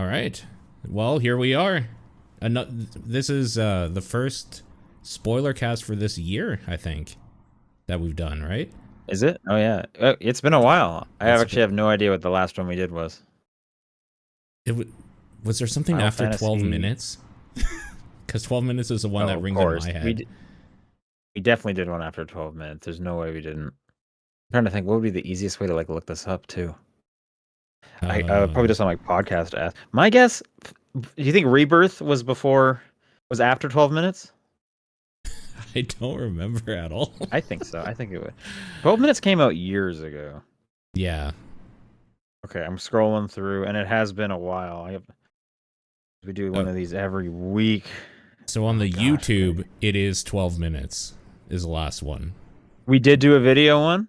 All right. Well, here we are. This is the first spoiler cast for this year, I think, that we've done, right? Is it? Oh yeah, it's been a while. I It's actually have no idea what the last one we did was. was there something Final after 12 Fantasy. minutes? Because 12 minutes is the one Oh, that of rings in course. my head. We definitely did one after 12 minutes. There's no way we didn't. I'm trying to think what would be the easiest way to look this up too. I probably just on my podcast ask. My guess. Do you think Rebirth was after 12 minutes? I don't remember at all. I think so. I think it would. 12 minutes came out years ago. Yeah. Okay, I'm scrolling through, and it has been a while. We do one of these every week. So on the YouTube, it is 12 minutes is the last one. We did do a video one?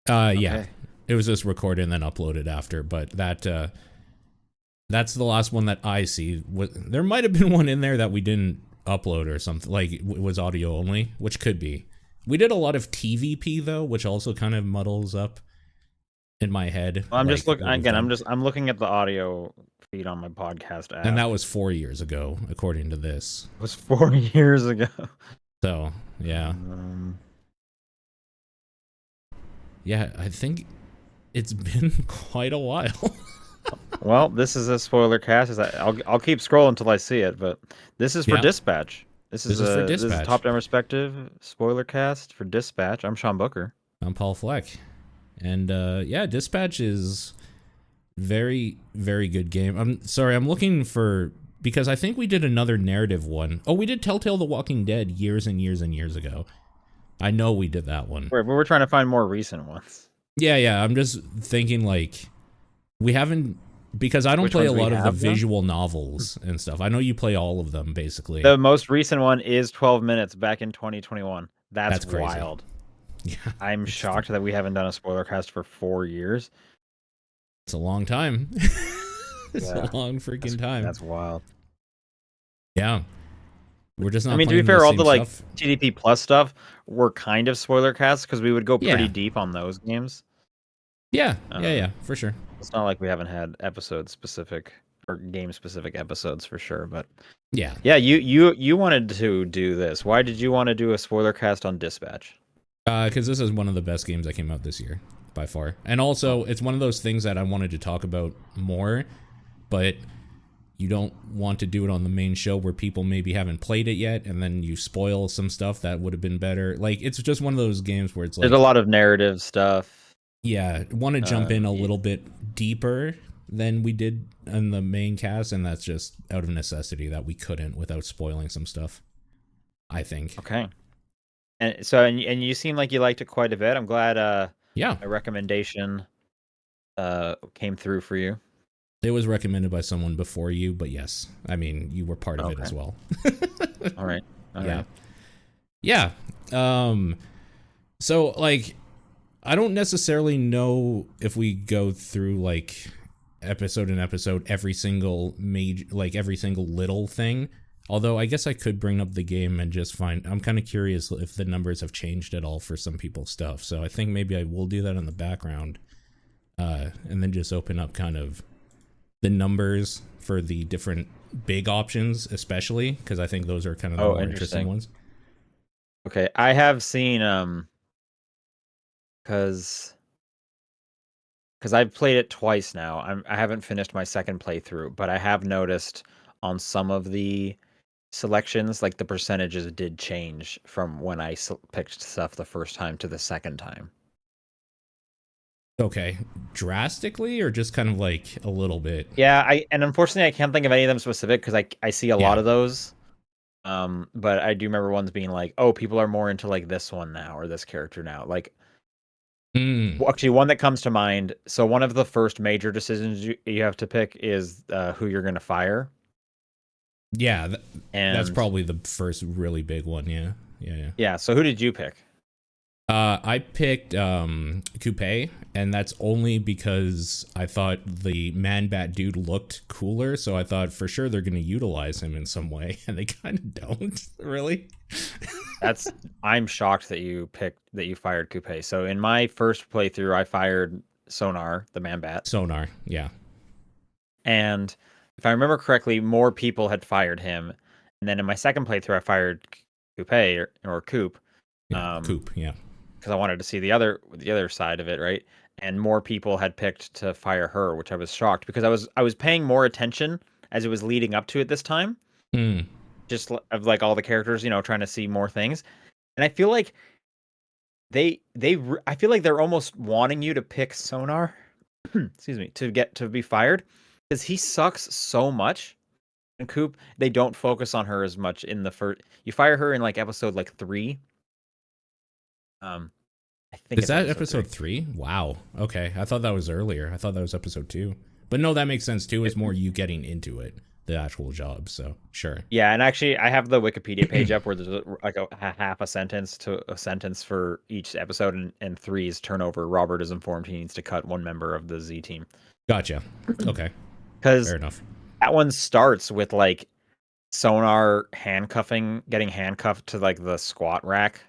Yeah. It was just recorded and then uploaded after, but that's the last one that I see. There might have been one in there that we didn't upload or something, like it was audio only, which could be. We did a lot of TVP though, which also kind of muddles up in my head. Well, I'm just looking again. I'm looking at the audio feed on my podcast app, and that was 4 years ago, according to this. It was 4 years ago. So yeah, yeah. I think it's been quite a while. Well, this is a spoiler cast. I'll keep scrolling until I see it, but this is for Dispatch. This is for Dispatch. This is top-down perspective spoiler cast for Dispatch. I'm Sean Booker. I'm Paul Fleck, and yeah, Dispatch is very, very good game. I'm sorry, I'm looking for, because I think we did another narrative one. Oh, we did Telltale: The Walking Dead years and years and years ago. I know we did that one. We're trying to find more recent ones. Yeah. I'm just thinking like we haven't. Because I don't play a lot of the visual novels and stuff. I know you play all of them, basically. The most recent one is 12 minutes back in 2021. That's crazy. Wild. Yeah, I'm shocked that we haven't done a spoiler cast for 4 years. It's a long time. It's a long freaking time. That's wild. Yeah. We're just not. I mean, to be fair, all the like TDP Plus stuff were kind of spoiler casts because we would go pretty deep on those games. Yeah, for sure. It's not like we haven't had episode-specific or game-specific episodes for sure, but yeah. You wanted to do this. Why did you want to do a spoiler cast on Dispatch? Because this is one of the best games that came out this year, by far. And also, it's one of those things that I wanted to talk about more, but you don't want to do it on the main show where people maybe haven't played it yet, and then you spoil some stuff that would have been better. Like, it's just one of those games where it's like... There's a lot of narrative stuff. Yeah, want to jump in a little bit deeper than we did in the main cast, and that's just out of necessity that we couldn't without spoiling some stuff, I think. Okay. And so, and you seem like you liked it quite a bit. I'm glad my recommendation came through for you. It was recommended by someone before you, but yes. I mean, you were part of it as well. All right. Yeah. So, like... I don't necessarily know if we go through like episode every single every single little thing. Although I guess I could bring up the game and just find. I'm kind of curious if the numbers have changed at all for some people's stuff. So I think maybe I will do that in the background, and then just open up kind of the numbers for the different big options, especially because I think those are kind of the more interesting ones. Okay, I have seen because I've played it twice now. I haven't finished my second playthrough, but I have noticed on some of the selections, like the percentages did change from when I picked stuff the first time to the second time. Okay, drastically or just kind of like a little bit? Yeah, and unfortunately I can't think of any of them specific because I see a lot of those. But I do remember ones being like, oh, people are more into like this one now or this character now. Like, actually, one that comes to mind. So one of the first major decisions you have to pick is who you're going to fire. Yeah, that's probably the first really big one. Yeah. So who did you pick? I picked Coupe, and that's only because I thought the Man-Bat dude looked cooler, so I thought for sure they're going to utilize him in some way, and they kind of don't, really. I'm shocked that you fired Coupe. So in my first playthrough, I fired Sonar, the Man-Bat. Sonar, yeah. And if I remember correctly, more people had fired him. And then in my second playthrough, I fired Coupe or Coop. Yeah, Coop. Yeah. Because I wanted to see the other side of it, right? And more people had picked to fire her, which I was shocked because I was paying more attention as it was leading up to it this time. Hmm. Just of like all the characters, trying to see more things. And I feel like I feel like they're almost wanting you to pick Sonar, excuse me, to be fired because he sucks so much. And Coop, they don't focus on her as much in the first. You fire her in like episode like 3. I think Is it's that episode episode 3? Wow. Okay. I thought that was earlier. I thought that was episode 2. But no, that makes sense too. It's more you getting into it, the actual job. So sure. Yeah, and actually, I have the Wikipedia page up where there's like a half a sentence to a sentence for each episode, and 3's turnover. Robert is informed he needs to cut one member of the Z team. Gotcha. Okay. Because Fair enough. that one starts with like Sonar getting handcuffed to like the squat rack.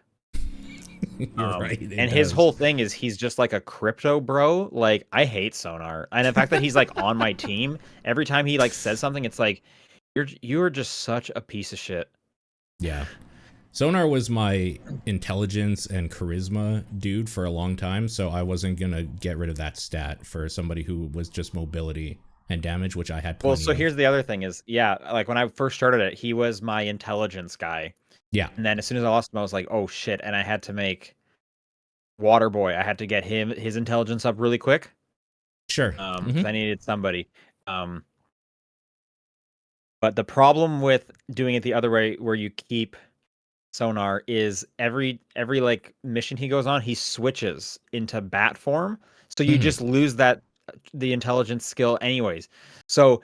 You're right. And his whole thing is he's just like a crypto bro. Like, I hate Sonar, and the fact that he's like on my team every time he like says something, it's like you're just such a piece of shit. Yeah. Sonar was my intelligence and charisma dude for a long time, so I wasn't going to get rid of that stat for somebody who was just mobility and damage, which I had plenty Well, so of. here's the other thing is, yeah, like when I first started it, he was my intelligence guy. Yeah. And then as soon as I lost him, I was like, oh shit. And I had to make Waterboy. I had to get his intelligence up really quick. Sure. Because I needed somebody. But the problem with doing it the other way, where you keep Sonar, is every like mission he goes on, he switches into bat form. So you just lose the intelligence skill anyways. So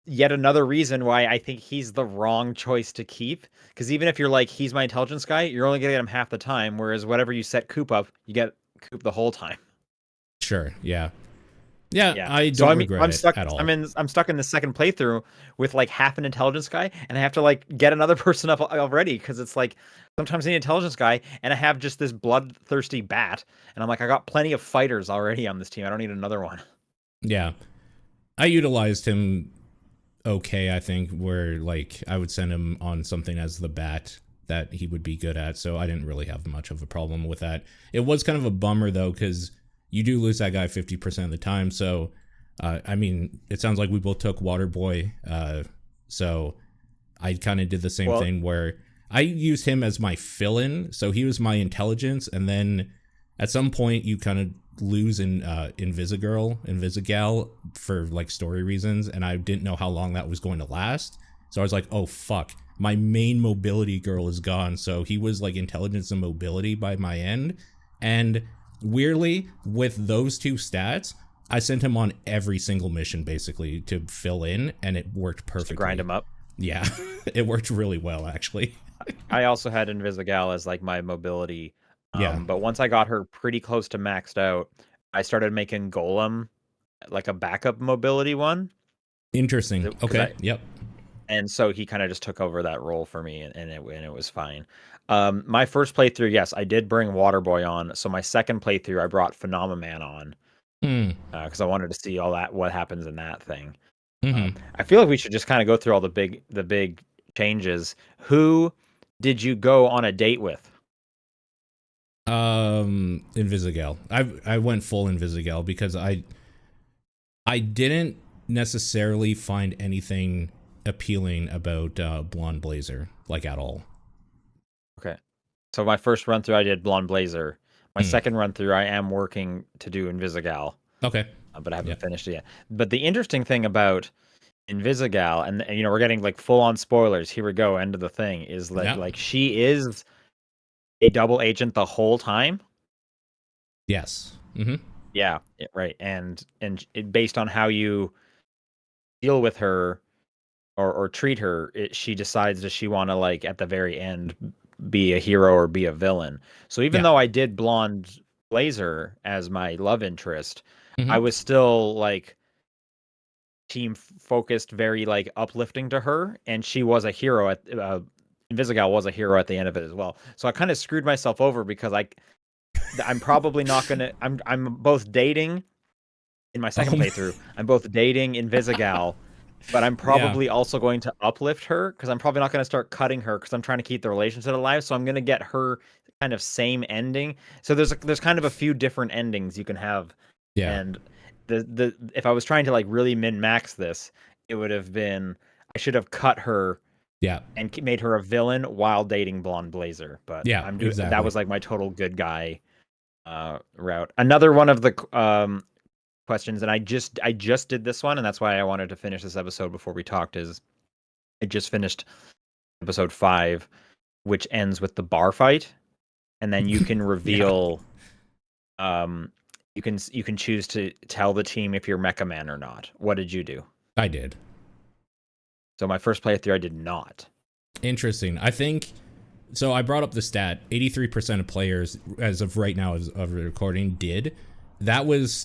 yet another reason why I think he's the wrong choice to keep. Because even if you're like, he's my intelligence guy, you're only gonna get him half the time. Whereas whatever you set Coop up, you get Coop the whole time. Sure. Yeah. Yeah, Yeah. I don't regret it stuck. at all. I'm stuck in the second playthrough with like half an intelligence guy, and I have to like get another person up already because it's like sometimes I need an intelligence guy, and I have just this bloodthirsty bat, and I'm like, I got plenty of fighters already on this team. I don't need another one. Yeah, I utilized him okay. I think where like I would send him on something as the bat that he would be good at, so I didn't really have much of a problem with that. It was kind of a bummer though because you do lose that guy 50% of the time. So, I mean, it sounds like we both took Waterboy. So I kind of did the same thing where I used him as my fill-in. So he was my intelligence. And then at some point you kind of lose in Invisigal for like story reasons. And I didn't know how long that was going to last. So I was like, oh, fuck. My main mobility girl is gone. So he was like intelligence and mobility by my end. And weirdly, with those two stats, I sent him on every single mission basically to fill in, and it worked perfectly. Just to grind him up. Yeah, it worked really well actually. I also had Invisigal as like my mobility. Yeah. But once I got her pretty close to maxed out, I started making Golem like a backup mobility one. Interesting. Okay. Yep. And so he kind of just took over that role for me, and it was fine. My first playthrough, yes, I did bring Waterboy on. So my second playthrough, I brought Phenomenon on because I wanted to see all that, what happens in that thing. I feel like we should just kind of go through all the big changes. Who did you go on a date with? Invisigal. I went full Invisigal because I didn't necessarily find anything appealing about Blonde Blazer, like at all. Okay. So my first run through I did Blonde Blazer. My second run through I am working to do Invisigal. Okay. But I haven't finished it yet. But the interesting thing about Invisigal, and we're getting like full on spoilers. Here we go, end of the thing, is that like she is a double agent the whole time. Yes. Yeah, right. And based on how you deal with her or treat her, she decides, does she want to like at the very end be a hero or be a villain? So even though I did Blonde Blazer as my love interest, I was still like team focused, very like uplifting to her, and she was a hero at Invisigal was a hero at the end of it as well. So I kind of screwed myself over because I'm probably not gonna. I'm both dating in my second playthrough, I'm both dating Invisigal, but I'm probably also going to uplift her because I'm probably not going to start cutting her because I'm trying to keep the relationship alive. So I'm going to get her kind of same ending. So there's kind of a few different endings you can have. Yeah. And the if I was trying to like really min max this, it would have been I should have cut her. Yeah. And made her a villain while dating Blonde Blazer. But Yeah, I'm doing exactly. that was like my total good guy route. Another one of the questions, and I just did this one, and that's why I wanted to finish this episode before we talked. Is I just finished episode 5, which ends with the bar fight, and then you can reveal, you can choose to tell the team if you're Mecha Man or not. What did you do? I did. So my first playthrough, I did not. Interesting. I think so. I brought up the stat: 83% of players, as of right now, as of recording, did. That was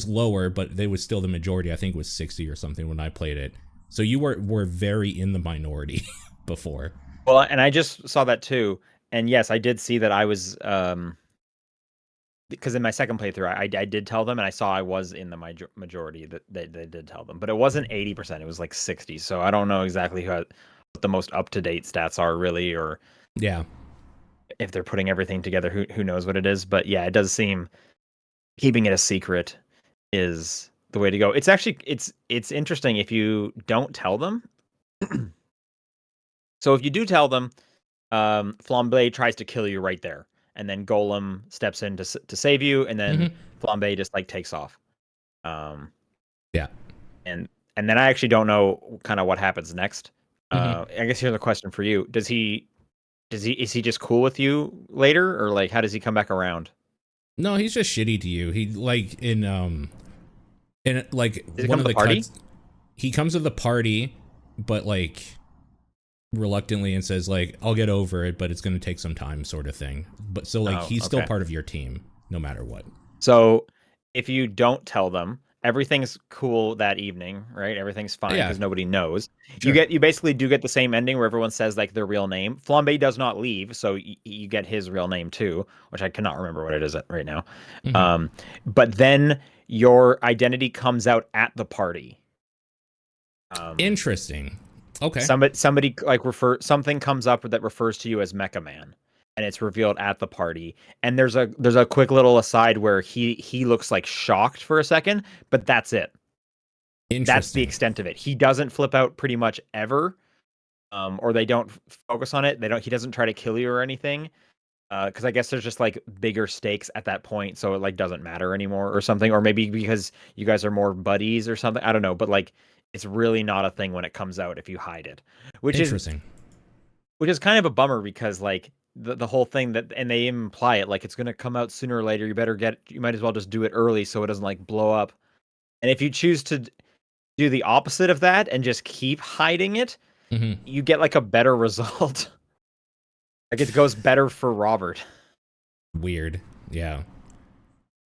lower, but they was still the majority. I think it was 60 or something when I played it. So you were very in the minority before. Well, and I just saw that too. And yes, I did see that I was because in my second playthrough, I did tell them, and I saw I was in the majority that they did tell them, but it wasn't 80%; it was like 60. So I don't know exactly what the most up to date stats are, really, or if they're putting everything together. Who knows what it is? But yeah, it does seem keeping it a secret is the way to go. It's actually it's interesting if you don't tell them. So if you do tell them, Flambe tries to kill you right there. And then Golem steps in to save you, and then Flambe just like takes off. Yeah. And then I actually don't know kind of what happens next. I guess here's a question for you: is he just cool with you later, or like how does he come back around? No, he's just shitty to you. He like in like one of the party? cuts, he comes to the party, but like reluctantly, and says like, I'll get over it, but it's going to take some time, sort of thing. But so like he's still part of your team no matter what. So if you don't tell them, everything's cool that evening, right? Everything's fine because nobody knows. Sure. You basically do get the same ending where everyone says like their real name. Flambe does not leave, so you get his real name too, which I cannot remember what it is right now. But then your identity comes out at the party. Interesting. Okay. Somebody like something comes up that refers to you as Mecha Man, and it's revealed at the party. And there's a quick little aside where he looks like shocked for a second, but that's it. That's the extent of it. He doesn't flip out pretty much ever, or they don't focus on it. He doesn't try to kill you or anything, because I guess there's just like bigger stakes at that point, so it like doesn't matter anymore or something, or maybe because you guys are more buddies or something. I don't know, but like. It's really not a thing when it comes out if you hide it, which is kind of a bummer because like the whole thing and they imply it like it's going to come out sooner or later. You might as well just do it early so it doesn't like blow up. And if you choose to do the opposite of that and just keep hiding it, you get like a better result. Like it goes better for Robert. Weird. Yeah.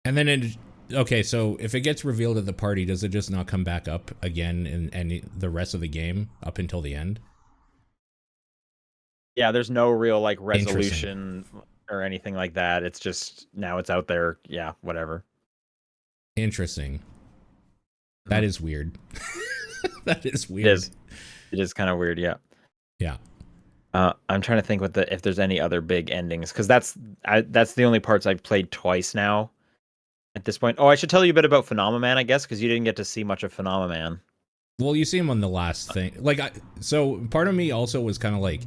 And then okay, so if it gets revealed at the party, does it just not come back up again in the rest of the game up until the end? Yeah, there's no real like resolution or anything like that. It's just now it's out there. Yeah, whatever. Interesting. That is weird. That is weird. It is kind of weird. Yeah. Yeah. I'm trying to think if there's any other big endings because that's the only parts I've played twice now. At this point, I should tell you a bit about Phenomenon, I guess, because you didn't get to see much of Phenomenon. Well, you see him on the last thing. Like, so part of me also was kind of like,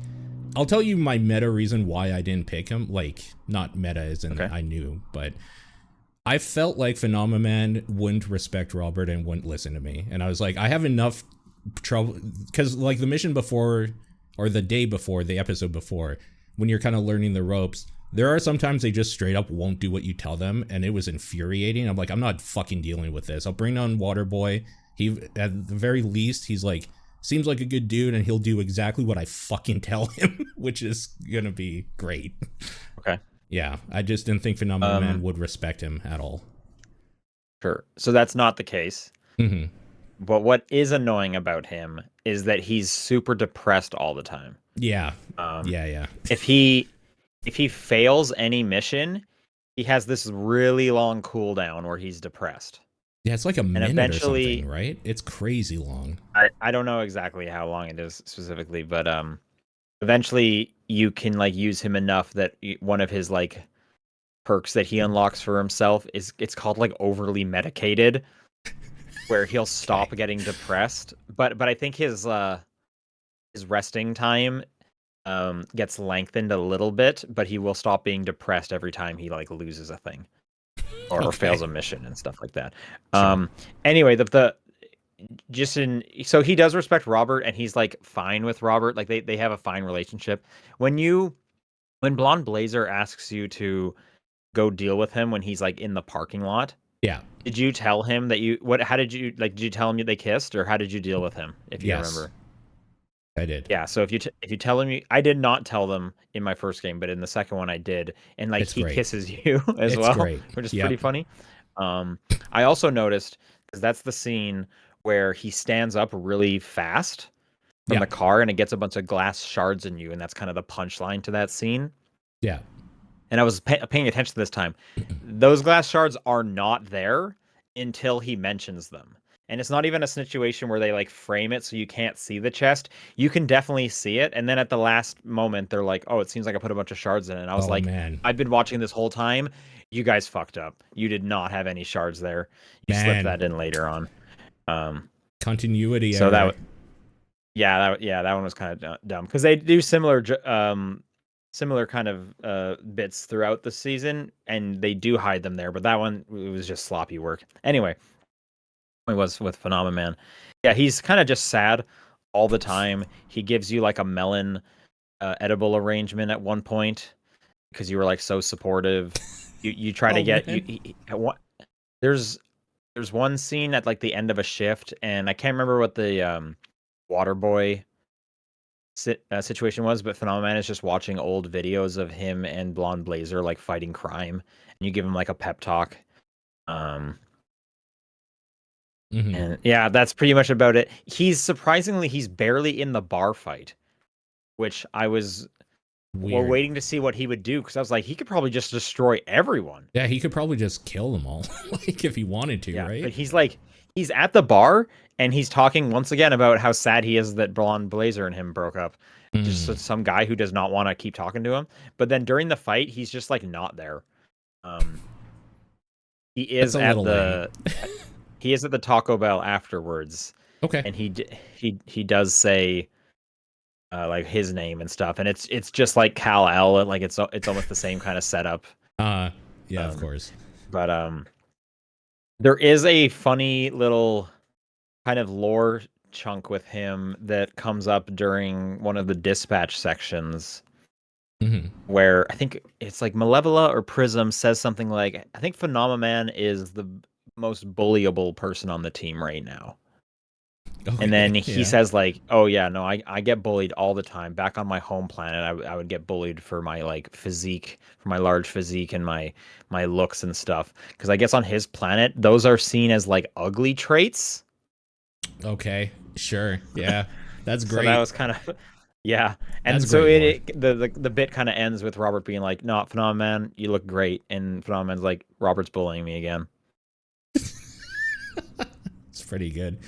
I'll tell you my meta reason why I didn't pick him. Like, not meta as in I knew, but I felt like Phenomenon wouldn't respect Robert and wouldn't listen to me. And I was like, I have enough trouble because like the mission before or the day before, the episode before, when you're kind of learning the ropes, there are sometimes they just straight up won't do what you tell them, and it was infuriating. I'm like, I'm not fucking dealing with this. I'll bring down Waterboy. He, at the very least, he's like, seems like a good dude, and he'll do exactly what I fucking tell him, which is gonna be great. Okay. Yeah, I just didn't think Phenomenal Man would respect him at all. Sure. So that's not the case. But what is annoying about him is that he's super depressed all the time. Yeah. If he fails any mission, he has this really long cooldown where he's depressed. Yeah, it's like a and minute or eventually, something, right? It's crazy long. I don't know exactly how long it is specifically, but eventually you can like use him enough that one of his like perks that he unlocks for himself is it's called like overly medicated, where he'll stop Okay. getting depressed. But I think his resting time gets lengthened a little bit, but he will stop being depressed every time he like loses a thing or fails Okay. a mission and stuff like that. Sure. Anyway, the just in so he does respect Robert and he's like fine with Robert. Like they have a fine relationship. When Blonde Blazer asks you to go deal with him when he's like in the parking lot, Yeah. did you tell him that how did you like did you tell him they kissed or how did you deal with him if you Yes, remember? I did. Yeah, so if you tell him I did not tell them in my first game, but in the second one I did, and like It's he great. kisses you as It's well, great. which is pretty Yep. funny. Um, I also noticed because that's the scene where he stands up really fast from Yeah. the car and it gets a bunch of glass shards in you, and that's kind of the punchline to that scene. Yeah. And I was paying attention this time. Those glass shards are not there until he mentions them. And it's not even a situation where they like frame it so you can't see the chest. You can definitely see it. And then at the last moment, they're like, oh, it seems like I put a bunch of shards in it. And I was Oh like, man. I've been watching this whole time. You guys fucked up. You did not have any shards there. You slipped Man. that in later on. Um, Continuity so error. that one was kind of dumb because they do similar kind of bits throughout the season, and they do hide them there. But that one it was just sloppy work. Anyway, it was with Phenomenon. Yeah, he's kind of just sad all the time. He gives you like a melon edible arrangement at one point because you were like so supportive. You try to Oh get man. there's there's one scene at like the end of a shift, and I can't remember what the water boy situation was, but Phenomenon is just watching old videos of him and Blonde Blazer like fighting crime, and you give him like a pep talk. Um, Hmm. and yeah, that's pretty much about it. He's barely in the bar fight, which I was Weird. waiting to see what he would do because I was like, he could probably just destroy everyone. Yeah, he could probably just kill them all, like if he wanted to, Yeah, but right? he's at the bar and he's talking once again about how sad he is that Blonde Blazer and him broke up. Just Mm, some guy who does not want to keep talking to him. But then during the fight, he's just like not there. Um, he that's is a at little lame. the he is at the Taco Bell afterwards, Okay. and he does say like his name and stuff, and it's just like Kal El, like it's almost the same kind of setup. Uh, yeah, of Um, course. but there is a funny little kind of lore chunk with him that comes up during one of the dispatch sections Hmm. where I think it's like Malevola or Prism says something like, I think Phenomenon is the most bullyable person on the team right now. And then Okay. he Yeah. says like, oh yeah, no, I get bullied all the time. Back on my home planet, I would get bullied for my like physique, for my large physique and my looks and stuff. Because I guess on his planet, those are seen as like ugly traits. Okay. Sure. Yeah. That's So that great. was kind of yeah. That's And so great lore. the bit kind of ends with Robert being like, "No, Phenomenon, you look great," and Phenomenon's like, "Robert's bullying me again." It's pretty good.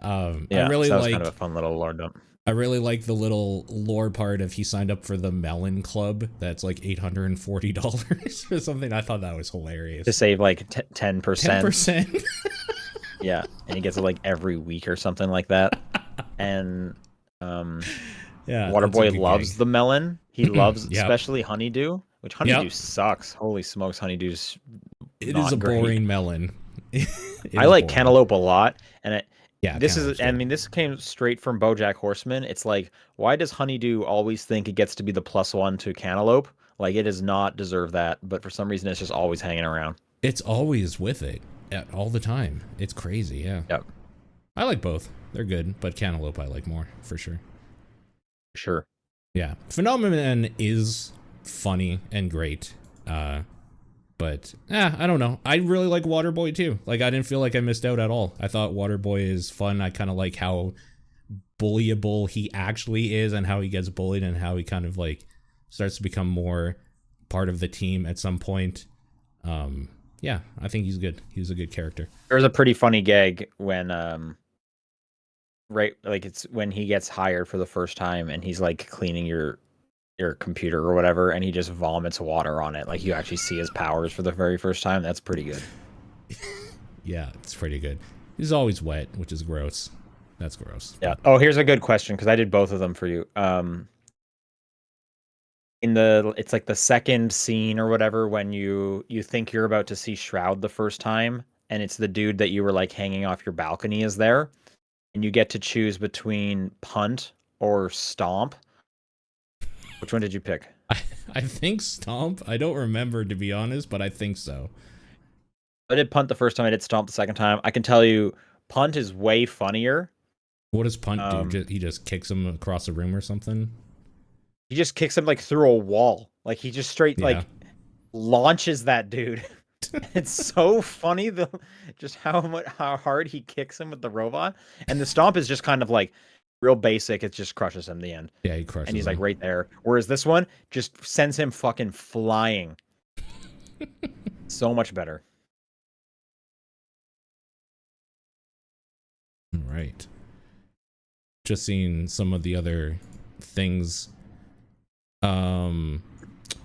I Yeah, really so that was kind of like a fun little lore dump. I really like the little lore part of he signed up for the Melon Club. That's like $840 or something. I thought that was To hilarious. save like 10%. 10%. Yeah, and he gets it like every week or something like that. And Yeah, that's a Waterboy good loves gag. the melon. He loves Yep. especially Honeydew, which Honeydew Yep. sucks. Holy smokes, Honeydew's It is a not great. boring melon. It I is like boring. Cantaloupe a lot, and Yeah, this is, Cantaloupe's I good. mean, this came straight from BoJack Horseman. It's like, why does Honeydew always think it gets to be the +1 to Cantaloupe? Like, it does not deserve that, but for some reason, it's just always hanging around. It's always with it all the time. It's crazy, yeah. Yep, I like both. They're good, but Cantaloupe I like more, for sure. sure. Yeah. Phenomenon is funny and great. But I don't know. I really like Waterboy too. Like I didn't feel like I missed out at all. I thought Waterboy is fun. I kind of like how bullyable he actually is and how he gets bullied and how he kind of like starts to become more part of the team at some point. Yeah, I think he's good. He's a good character. There's a pretty funny gag when right, like it's when he gets hired for the first time and he's like cleaning your computer or whatever, and he just vomits water on it. Like you actually see his powers for the very first time. That's pretty good. Yeah, it's pretty good. He's always wet, which is gross. That's gross. Yeah. Oh, here's a good question because I did both of them for you. It's like the second scene or whatever when you think you're about to see Shroud the first time, and it's the dude that you were like hanging off your balcony is there, and you get to choose between Punt or Stomp. Which one did you pick? I think Stomp. I don't remember, to be honest, but I think so. I did Punt the first time. I did Stomp the second time. I can tell you, Punt is way funnier. What does Punt do? He just kicks him across the room or something? He just kicks him like through a wall. Like he just straight like launches that dude. It's so funny just how hard he kicks him with the robot. And the Stomp is just kind of like real basic. It just crushes him in the end. Yeah, he crushes him. And he's like right there. Whereas this one just sends him fucking flying. So much better. Right. Just seeing some of the other things.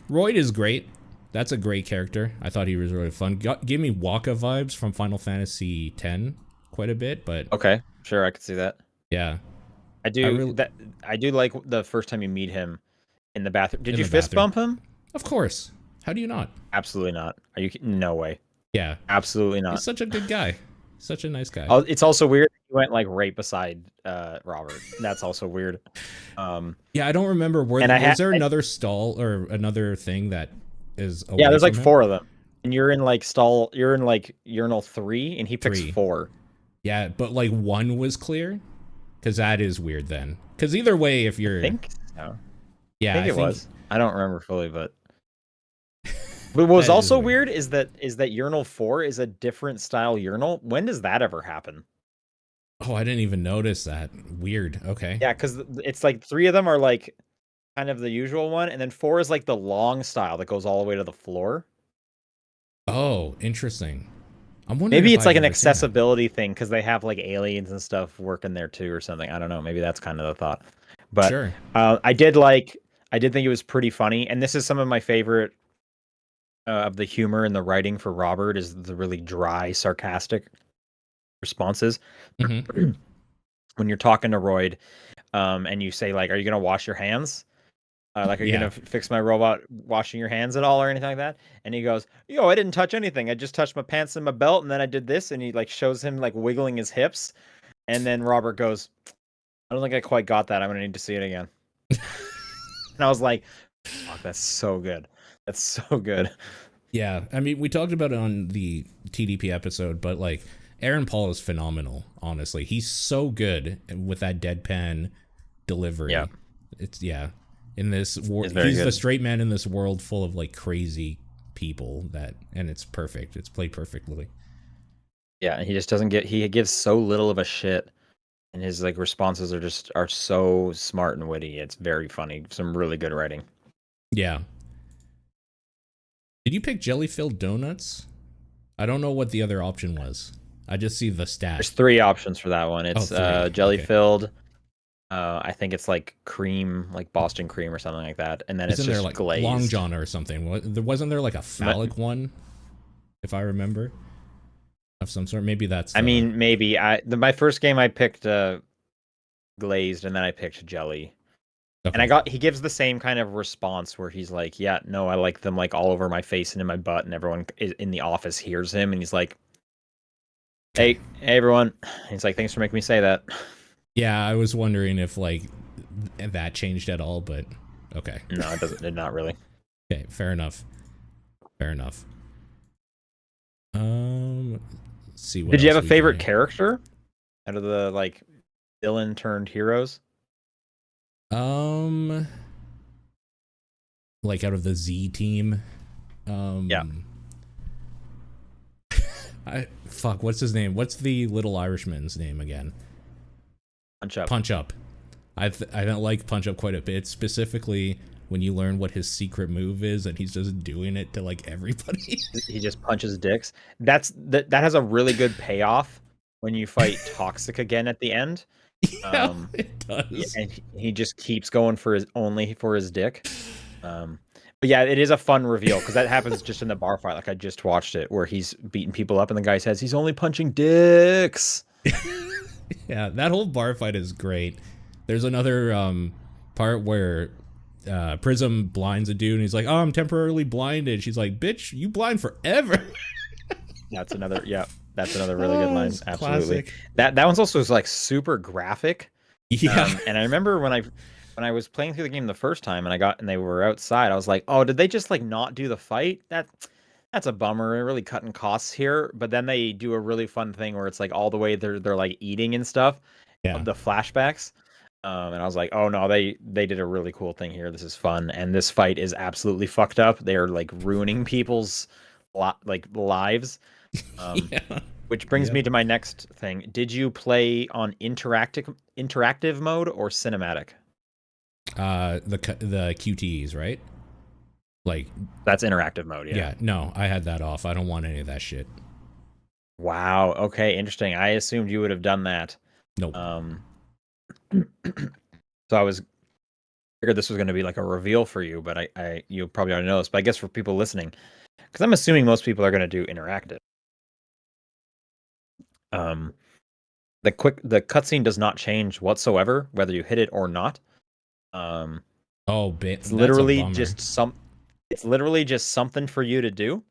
Royd is great. That's a great character. I thought he was really fun. Give me Waka vibes from Final Fantasy X quite a bit, but okay, sure, I could see that. Yeah, I do. I do like the first time you meet him in the bathroom. Did you fist bump him? Of course. How do you not? Absolutely not. Are you? No way. Yeah, absolutely not. He's such a good guy. Such a nice guy. Oh, it's also weird that he went like right beside Robert. That's also weird. Yeah, I don't remember. Was there another stall or another thing that is away Yeah, there's like from him? 4 of them. And you're in like urinal 3 and he picks 4. Yeah, but like 1 was clear? Because that is weird then. Because either way, if you're... I think so. Yeah, I think it was. I don't remember fully, but... But what was also weird is that urinal 4 is a different style urinal. When does that ever happen? Oh, I didn't even notice that. Weird. Okay. Yeah, because it's like 3 of them are like kind of the usual one, and then 4 is like the long style that goes all the way to the floor. Oh, interesting. I'm wondering maybe it's like an accessibility thing because they have like aliens and stuff working there too or something. I don't know. Maybe that's kind of the thought. But sure. I did think it was pretty funny, and this is some of my favorite of the humor and the writing for Robert is the really dry, sarcastic responses. Mm-hmm. When you're talking to Royd, and you say like, "Are you gonna wash your hands?" Like, are you gonna fix my robot washing your hands at all or anything like that? And he goes, "Yo, I didn't touch anything. I just touched my pants and my belt, and then I did this." And he like shows him like wiggling his hips, and then Robert goes, "I don't think I quite got that. I'm gonna need to see it again." And I was like, "Fuck, that's so good. That's so good." Yeah, I mean, we talked about it on the TDP episode, but like Aaron Paul is phenomenal. Honestly, he's so good with that deadpan delivery. Yeah, in this world, he's the straight man in this world full of like crazy people and it's perfect. It's played perfectly. Yeah, and he just doesn't he gives so little of a shit, and his like responses are so smart and witty. It's very funny. Some really good writing. Yeah. Did you pick jelly-filled donuts? I don't know what the other option was. I just see the stat. There's 3 options for that one. It's jelly-filled. I think it's like cream, like Boston cream or something like that, and then it's just like glazed. Long John or something. Wasn't there like a phallic one, if I remember, of some sort? Maybe that's. I mean, maybe my first game I picked glazed, and then I picked jelly, and he gives the same kind of response where he's like, "Yeah, no, I like them like all over my face and in my butt," and everyone in the office hears him, and he's like, "Hey, everyone," he's like, "Thanks for making me say that." Yeah, I was wondering if like that changed at all, but okay. No, it doesn't. Not really. Okay, fair enough. Let's see what. Did you have a favorite character out of the like villain turned heroes? Like out of the Z team. Yeah. What's his name? What's the little Irishman's name again? Punch Up. Punch Up. I don't like Punch Up quite a bit. Specifically, when you learn what his secret move is and he's just doing it to like everybody. He just punches dicks. That has a really good payoff when you fight Toxic again at the end. Yeah, it does. And he just keeps going for his dick. But yeah, it is a fun reveal because that happens just in the bar fight. Like I just watched it where he's beating people up and the guy says he's only punching dicks. Yeah, that whole bar fight is great. There's another part where Prism blinds a dude and he's like, "Oh, I'm temporarily blinded." She's like, "Bitch, you blind forever." That's another really good line. Absolutely. Classic. That one's also like super graphic. Yeah. And I remember when I was playing through the game the first time and they were outside, I was like, "Oh, did they just like not do the fight? That's a bummer. They're really cutting costs here." But then they do a really fun thing where it's like all the way they're like eating and stuff. Yeah. The flashbacks. And I was like, "Oh no, they did a really cool thing here. This is fun." And this fight is absolutely fucked up. They're like ruining people's lives. Yeah. Which brings me to my next thing. Did you play on interactive mode or cinematic? The QTEs, right? Like That's interactive mode, yeah. Yeah, no, I had that off. I don't want any of that shit. Wow. Okay, interesting. I assumed you would have done that. Nope. So I figured this was going to be like a reveal for you, but you probably already know this. But I guess for people listening, because I'm assuming most people are going to do interactive. The cutscene does not change whatsoever, whether you hit it or not. It's literally just something for you to do,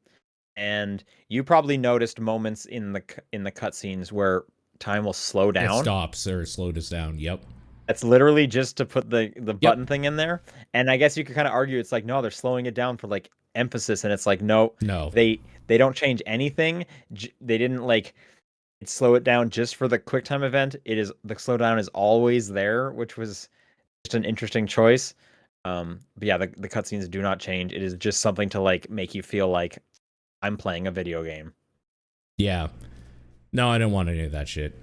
and you probably noticed moments in the cutscenes where time will slow down. It stops or slows down. Yep. That's literally just to put the button thing in there, and I guess you could kind of argue it's like no, they're slowing it down for like emphasis, and it's like no, they don't change anything. They didn't like slow it down just for the QuickTime event. It is the slowdown is always there, which was just an interesting choice. But yeah, the cutscenes do not change. It is just something to like make you feel like I'm playing a video game. Yeah. No, I don't want any of that shit.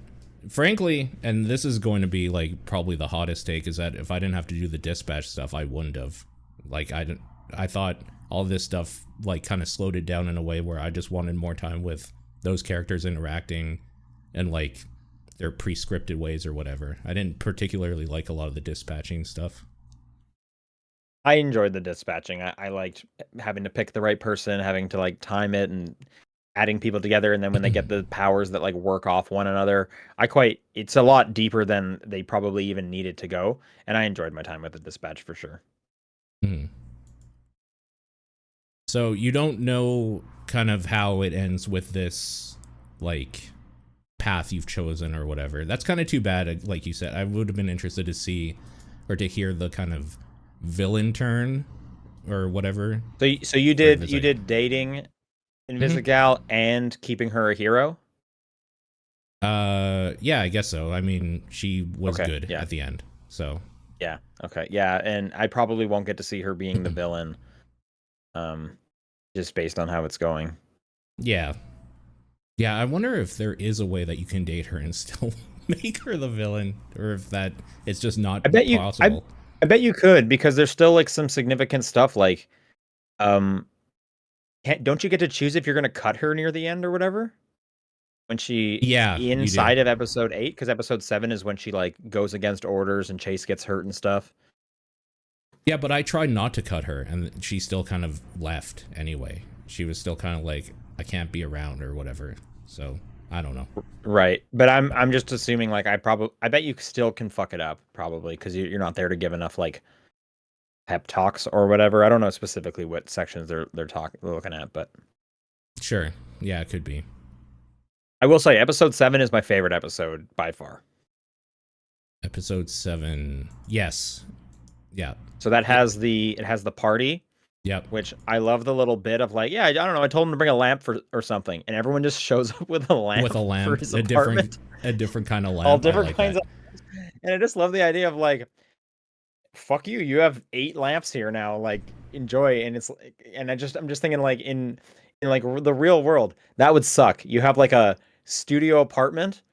Frankly, and this is going to be like probably the hottest take, is that if I didn't have to do the dispatch stuff, I wouldn't have. Like I thought all this stuff like kind of slowed it down in a way where I just wanted more time with those characters interacting and like their pre-scripted ways or whatever. I didn't particularly like a lot of the dispatching stuff. I enjoyed the dispatching. I liked having to pick the right person, having to like time it and adding people together, and then when they get the powers that like work off one another, it's a lot deeper than they probably even needed to go, and I enjoyed my time with the dispatch for sure. Mm-hmm. So you don't know kind of how it ends with this like path you've chosen or whatever. That's kind of too bad. Like you said, I would have been interested to see or to hear the kind of villain turn or whatever. So you did dating Invisigal and keeping her a hero? Yeah, I guess so. I mean, she was good at the end. So yeah, okay. Yeah, and I probably won't get to see her being the villain. Just based on how it's going. Yeah. Yeah, I wonder if there is a way that you can date her and still make her the villain, or if that it's just not possible. I bet you could, because there's still like some significant stuff like don't you get to choose if you're going to cut her near the end or whatever? When she inside of episode 8, because episode 7 is when she like goes against orders and Chase gets hurt and stuff. Yeah, but I tried not to cut her, and she still kind of left anyway. She was still kind of like, I can't be around or whatever. So I don't know. Right, but I'm just assuming like I bet you still can fuck it up probably, because you're not there to give enough like pep talks or whatever. I don't know specifically what sections they're looking at, but sure, yeah, it could be. I will say episode 7 is my favorite episode by far. Episode 7, yes. Yeah. So that has the party. Yep. Which I love the little bit of like, yeah, I don't know, I told him to bring a lamp or something, and everyone just shows up with a lamp. With a lamp, for his apartment. a different kind of lamp. All different kinds of lamps. And I just love the idea of like, fuck you, you have 8 lamps here now, like enjoy. And it's like, and I'm just thinking like in like the real world, that would suck. You have like a studio apartment.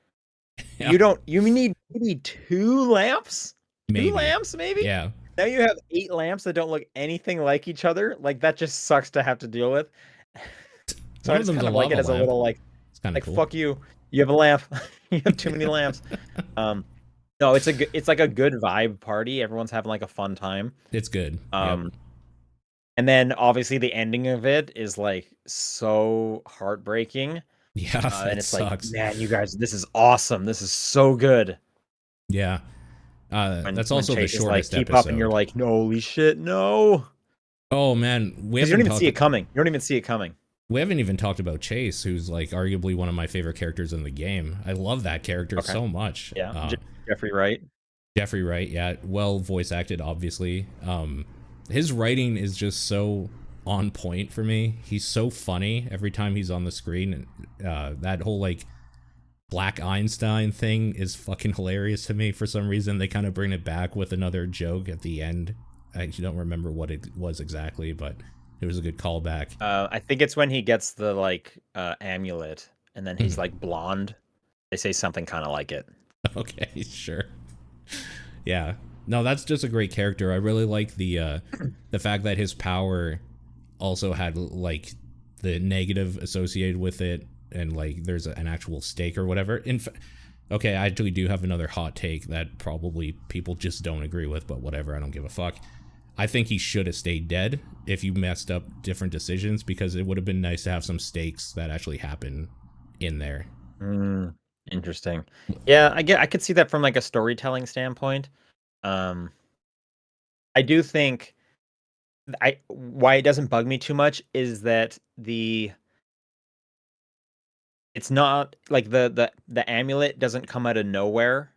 Yeah. You need maybe 2 lamps? Maybe. 2 lamps, maybe? Yeah. Now you have 8 lamps that don't look anything like each other. Like that just sucks to have to deal with. So One I of just them's kind a of like it lava as a lamp. little It's kind of like cool. fuck you. You have a lamp. You have too many lamps. Um no, it's like a good vibe party. Everyone's having like a fun time. It's good. Yep. Um and then obviously the ending of it is like so heartbreaking. Yeah, And it it's like, sucks. man, you guys, this is awesome. This is so good. Yeah. That's When also the Chase is like, shortest keep up, and you're episode. like, no, holy shit, no. Oh man, Because you don't even see it coming. You don't even see it coming. we haven't even talked about Chase, who's like arguably one of my favorite characters in the game. I love that character Okay. so much. Yeah. Jeffrey Wright. Jeffrey Wright, yeah, well voice acted, obviously. His writing is just so on point for me. He's so funny every time he's on the screen. That whole like Black Einstein thing is fucking hilarious to me. For some reason, they kind of bring it back with another joke at the end. I actually don't remember what it was exactly, but it was a good callback. I think it's when he gets the like amulet, and then he's like blonde. They say something kind of like it. Okay, sure. Yeah. No, that's just a great character. I really like the fact that his power also had like the negative associated with it, and like there's an actual stake or whatever. Okay, I actually do have another hot take that probably people just don't agree with, but whatever, I don't give a fuck. I think he should have stayed dead if you messed up different decisions, because it would have been nice to have some stakes that actually happen in there. Interesting. Yeah, I could see that from like a storytelling standpoint. I do think why it doesn't bug me too much is that it's not like the amulet doesn't come out of nowhere.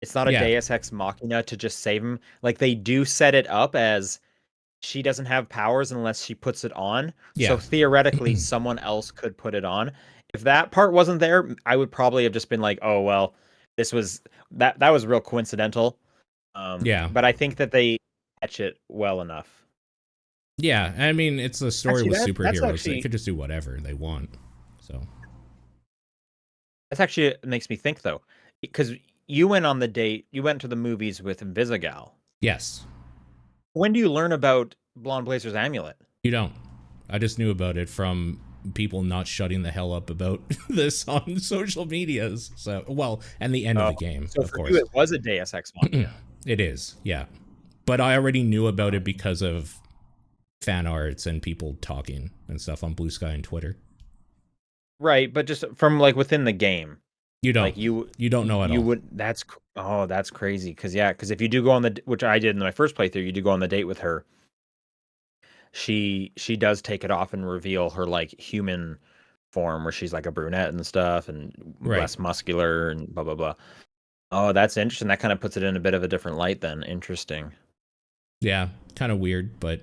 It's not a Yeah. Deus Ex Machina to just save him. Like they do set it up as she doesn't have powers unless she puts it on. So Yeah. theoretically, someone else could put it on. If that part wasn't there, I would probably have just been like, "Oh well, this was that was real coincidental." Yeah. But I think that they catch it well enough. Yeah, I mean, it's a story Actually, with that's superheroes. They actually could just do whatever they want. So, that's actually makes me think though, because you went on the date, you went to the movies with Invisigal. yes. When do you learn about Blonde Blazer's amulet? You don't. I just knew about it from people not shutting the hell up about this on social medias. So, well, and the end of the game, so of for course. you, it was a Deus Ex Machina. It is, yeah. But I already knew about it because of fan arts and people talking and stuff on Blue Sky and Twitter. Right, but just from like within the game. You don't. Like You don't know at all. You would that's crazy because if you do go on the, which I did in my first playthrough, you do go on the date with her. She does take it off and reveal her like human form where she's like a brunette and stuff and Right. less muscular and blah blah blah. Oh, that's interesting. That kind of puts it in a bit of a different light then. Interesting. Yeah, kind of weird, but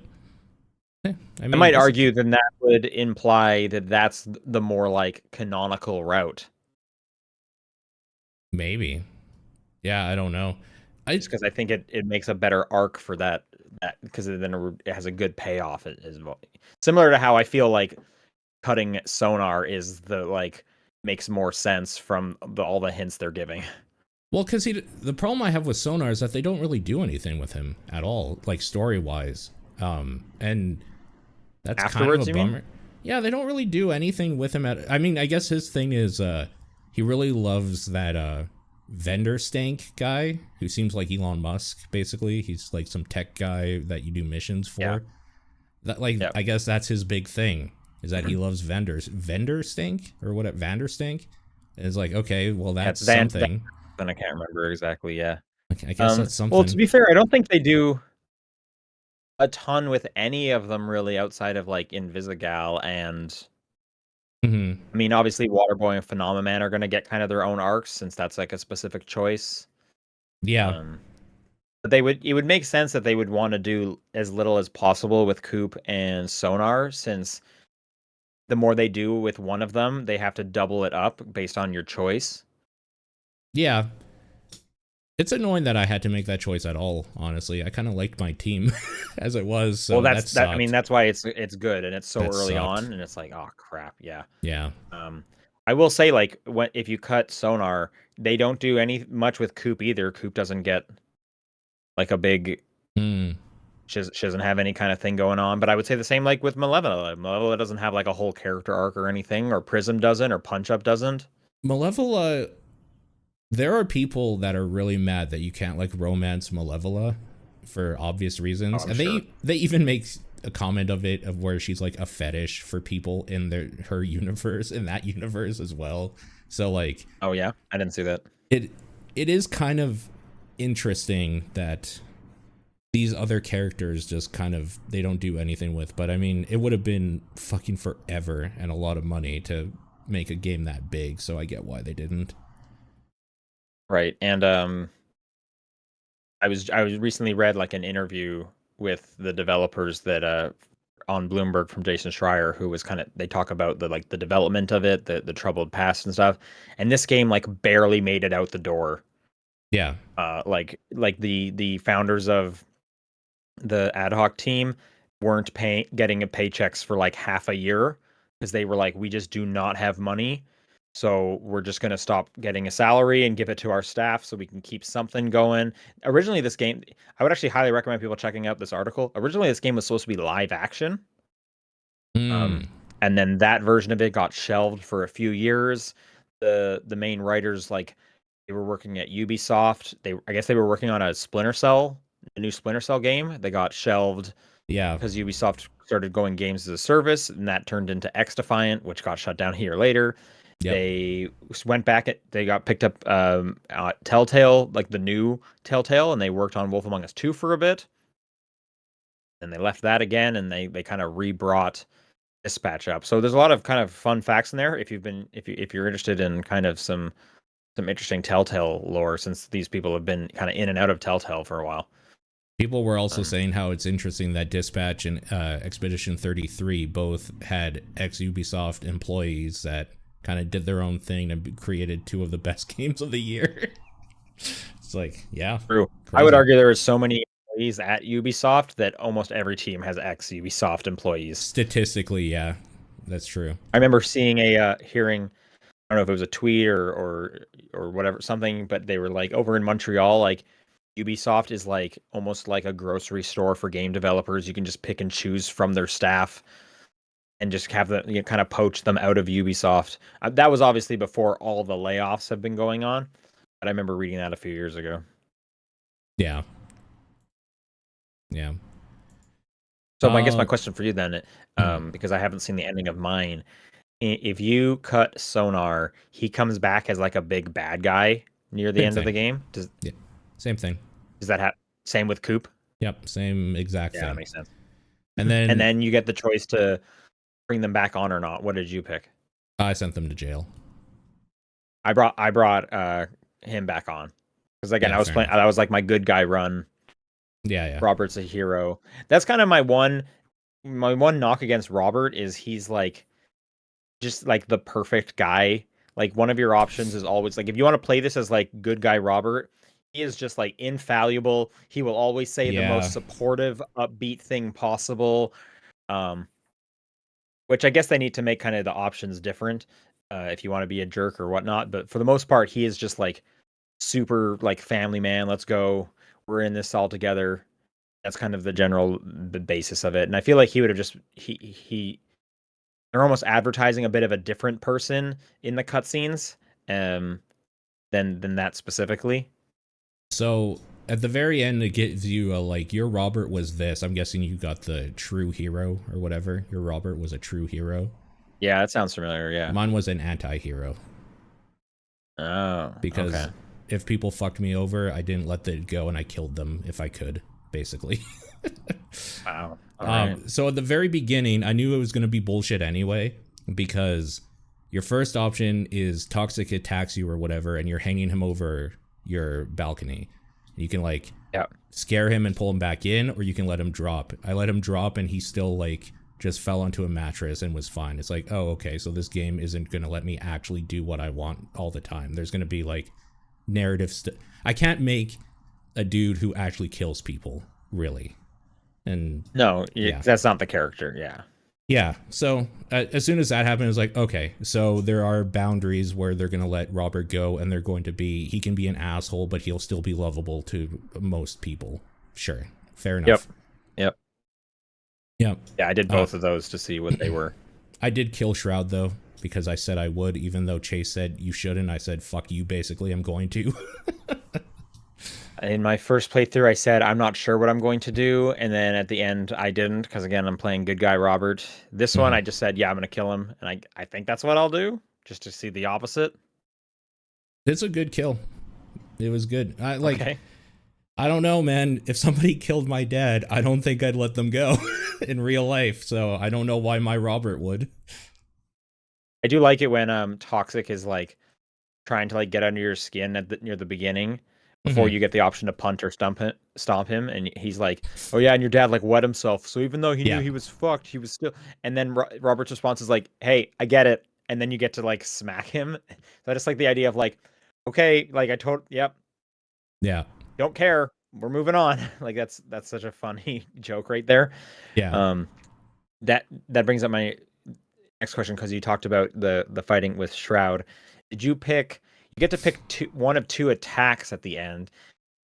I mean, I might argue then that would imply that that's the more like canonical route. Maybe. Yeah, I don't know. Just because I think it makes a better arc for that because then it has a good payoff as well. Similar to how I feel like cutting Sonar is the like makes more sense from all the hints they're giving. Well, because the problem I have with Sonar is that they don't really do anything with him at all, like story wise, and that's Afterwards, kind of a bummer. Yeah, they don't really do anything with him. I mean, I guess his thing is he really loves that vendor stank guy who seems like Elon Musk. Basically, he's like some tech guy that you do missions for. Yeah. That I guess that's his big thing is that he loves vendor stank or what? Vander stank. And it's like, okay, well that's something. Then I can't remember exactly. Yeah, I guess that's something. Well, to be fair, I don't think they do a ton with any of them really outside of like Invisigal and. I mean, obviously, Waterboy and Phenomenon are going to get kind of their own arcs since that's like a specific choice. Yeah. But it would make sense that they would want to do as little as possible with Coop and Sonar, since the more they do with one of them, they have to double it up based on your choice. Yeah. It's annoying that I had to make that choice at all, honestly. I kind of liked my team as it was. So well, I mean, that's why it's good, and it's so early on, and it's like, oh crap, yeah. Yeah. I will say, like, if you cut Sonar, they don't do much with Coop either. Coop doesn't get like a big Mm. She doesn't have any kind of thing going on. But I would say the same like with Malevola. Malevola doesn't have like a whole character arc or anything, or Prism doesn't, or Punch Up doesn't. Malevola, there are people that are really mad that you can't like romance Malevola for obvious reasons, I'm and sure. they even make a comment of it of where she's like a fetish for people in her universe, in that universe as well. So like, Oh yeah, I didn't see that. it it is kind of interesting that these other characters just kind of they don't do anything with. But I mean, it would have been fucking forever and a lot of money to make a game that big, so I get why they didn't. Right. And I was recently read like an interview with the developers that on Bloomberg from Jason Schreier, who was kind of they talk about the like the development of it, the troubled past and stuff. And this game like barely made it out the door. Yeah. Like the founders of the ad hoc team weren't getting a paychecks for like half a year because they were like, we just do not have money. So we're just going to stop getting a salary and give it to our staff so we can keep something going. Originally, this game, I would actually highly recommend people checking out this article. Originally, this game was supposed to be live action. Mm. And then that version of it got shelved for a few years. The main writers, like, they were working at Ubisoft. I guess they were working on a new Splinter Cell game. They got shelved Yeah. because Ubisoft started going games as a service, and that turned into X Defiant, which got shut down a year later. Yep. They went back they got picked up Telltale, like the new Telltale, and they worked on Wolf Among Us 2 for a bit. And they left that again, and they kind of rebrought Dispatch up. So there's a lot of kind of fun facts in there if you're interested in kind of some interesting Telltale lore, since these people have been kind of in and out of Telltale for a while. People were also saying how it's interesting that Dispatch and Expedition 33 both had ex-Ubisoft employees that kind of did their own thing and created two of the best games of the year. It's like, yeah. True. Crazy. I would argue there are so many employees at Ubisoft that almost every team has ex-Ubisoft employees. Statistically, yeah, that's true. I remember seeing hearing, I don't know if it was a tweet or whatever, something, but they were like over in Montreal, like Ubisoft is like almost like a grocery store for game developers. You can just pick and choose from their staff and just have them, kind of poach them out of Ubisoft. That was obviously before all the layoffs have been going on, but I remember reading that a few years ago. Yeah. Yeah. So I guess my question for you then, because I haven't seen the ending of mine, if you cut Sonar, he comes back as like a big bad guy near the end of the game. Yeah, same thing. Does that same with Coop? Yep, same exact thing. Yeah, that makes sense. And then you get the choice to bring them back on or not. What did you pick? I sent them to jail. I brought him back on because again, I was playing. That was like my good guy run. Yeah. Robert's a hero. That's kind of my one knock against Robert is he's like just like the perfect guy. Like one of your options is always like if you want to play this as like good guy Robert, he is just like infallible. He will always say the most supportive, upbeat thing possible. Which I guess they need to make kind of the options different if you want to be a jerk or whatnot. But for the most part, he is just like super like family man. Let's go. We're in this all together. That's kind of the basis of it. And I feel like he would have just they're almost advertising a bit of a different person in the cutscenes than that specifically. So at the very end, it gives you a like your Robert was this. I'm guessing you got the true hero or whatever. Your Robert was a true hero. Yeah, that sounds familiar. Yeah, mine was an anti-hero. Oh, because if people fucked me over, I didn't let it go and I killed them if I could, basically. Wow. Right. So at the very beginning, I knew it was going to be bullshit anyway, because your first option is Toxic attacks you or whatever, and you're hanging him over your balcony. You can like scare him and pull him back in, or you can let him drop. I let him drop and he still like just fell onto a mattress and was fine. It's like, oh, okay, so this game isn't going to let me actually do what I want all the time. There's going to be like narrative I can't make a dude who actually kills people, really. And no, that's not the character. Yeah. So as soon as that happened, it was like, okay, so there are boundaries where they're going to let Robert go, and he can be an asshole, but he'll still be lovable to most people. Sure. Fair enough. Yep. Yep. Yeah, I did both of those to see what they were. I did kill Shroud, though, because I said I would, even though Chase said you shouldn't. I said, fuck you, basically, I'm going to. In my first playthrough, I said, I'm not sure what I'm going to do. And then at the end, I didn't, because again, I'm playing good guy Robert. This one, I just said, yeah, I'm going to kill him. And I think that's what I'll do, just to see the opposite. It's a good kill. It was good. I don't know, man. If somebody killed my dad, I don't think I'd let them go in real life. So I don't know why my Robert would. I do like it when Toxic is like trying to like get under your skin near the beginning before you get the option to punt or stomp him, and he's like, "Oh yeah," and your dad like wet himself. So even though he knew he was fucked, he was still. And then Robert's response is like, "Hey, I get it," and then you get to like smack him. So I just like the idea of like, okay, like yep, yeah, don't care, we're moving on. Like that's such a funny joke right there. Yeah. That brings up my next question, because you talked about the fighting with Shroud. Did you pick? You get to pick one of two attacks at the end,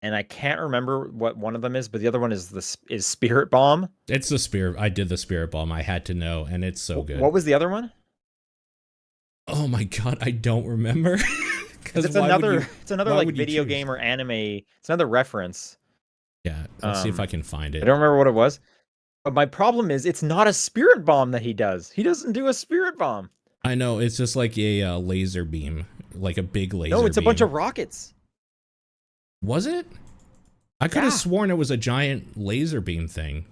and I can't remember what one of them is, but the other one is Spirit Bomb. It's the Spirit. I did the Spirit Bomb. I had to know, and it's so good. What was the other one? Oh my god, I don't remember. Because it's another like video game or anime. It's another reference. Yeah, let's see if I can find it. I don't remember what it was. But my problem is, it's not a Spirit Bomb that he does. He doesn't do a Spirit Bomb. I know, it's just like a laser beam, like a big laser beam. No, it's a bunch of rockets. Was it? I could have sworn it was a giant laser beam thing.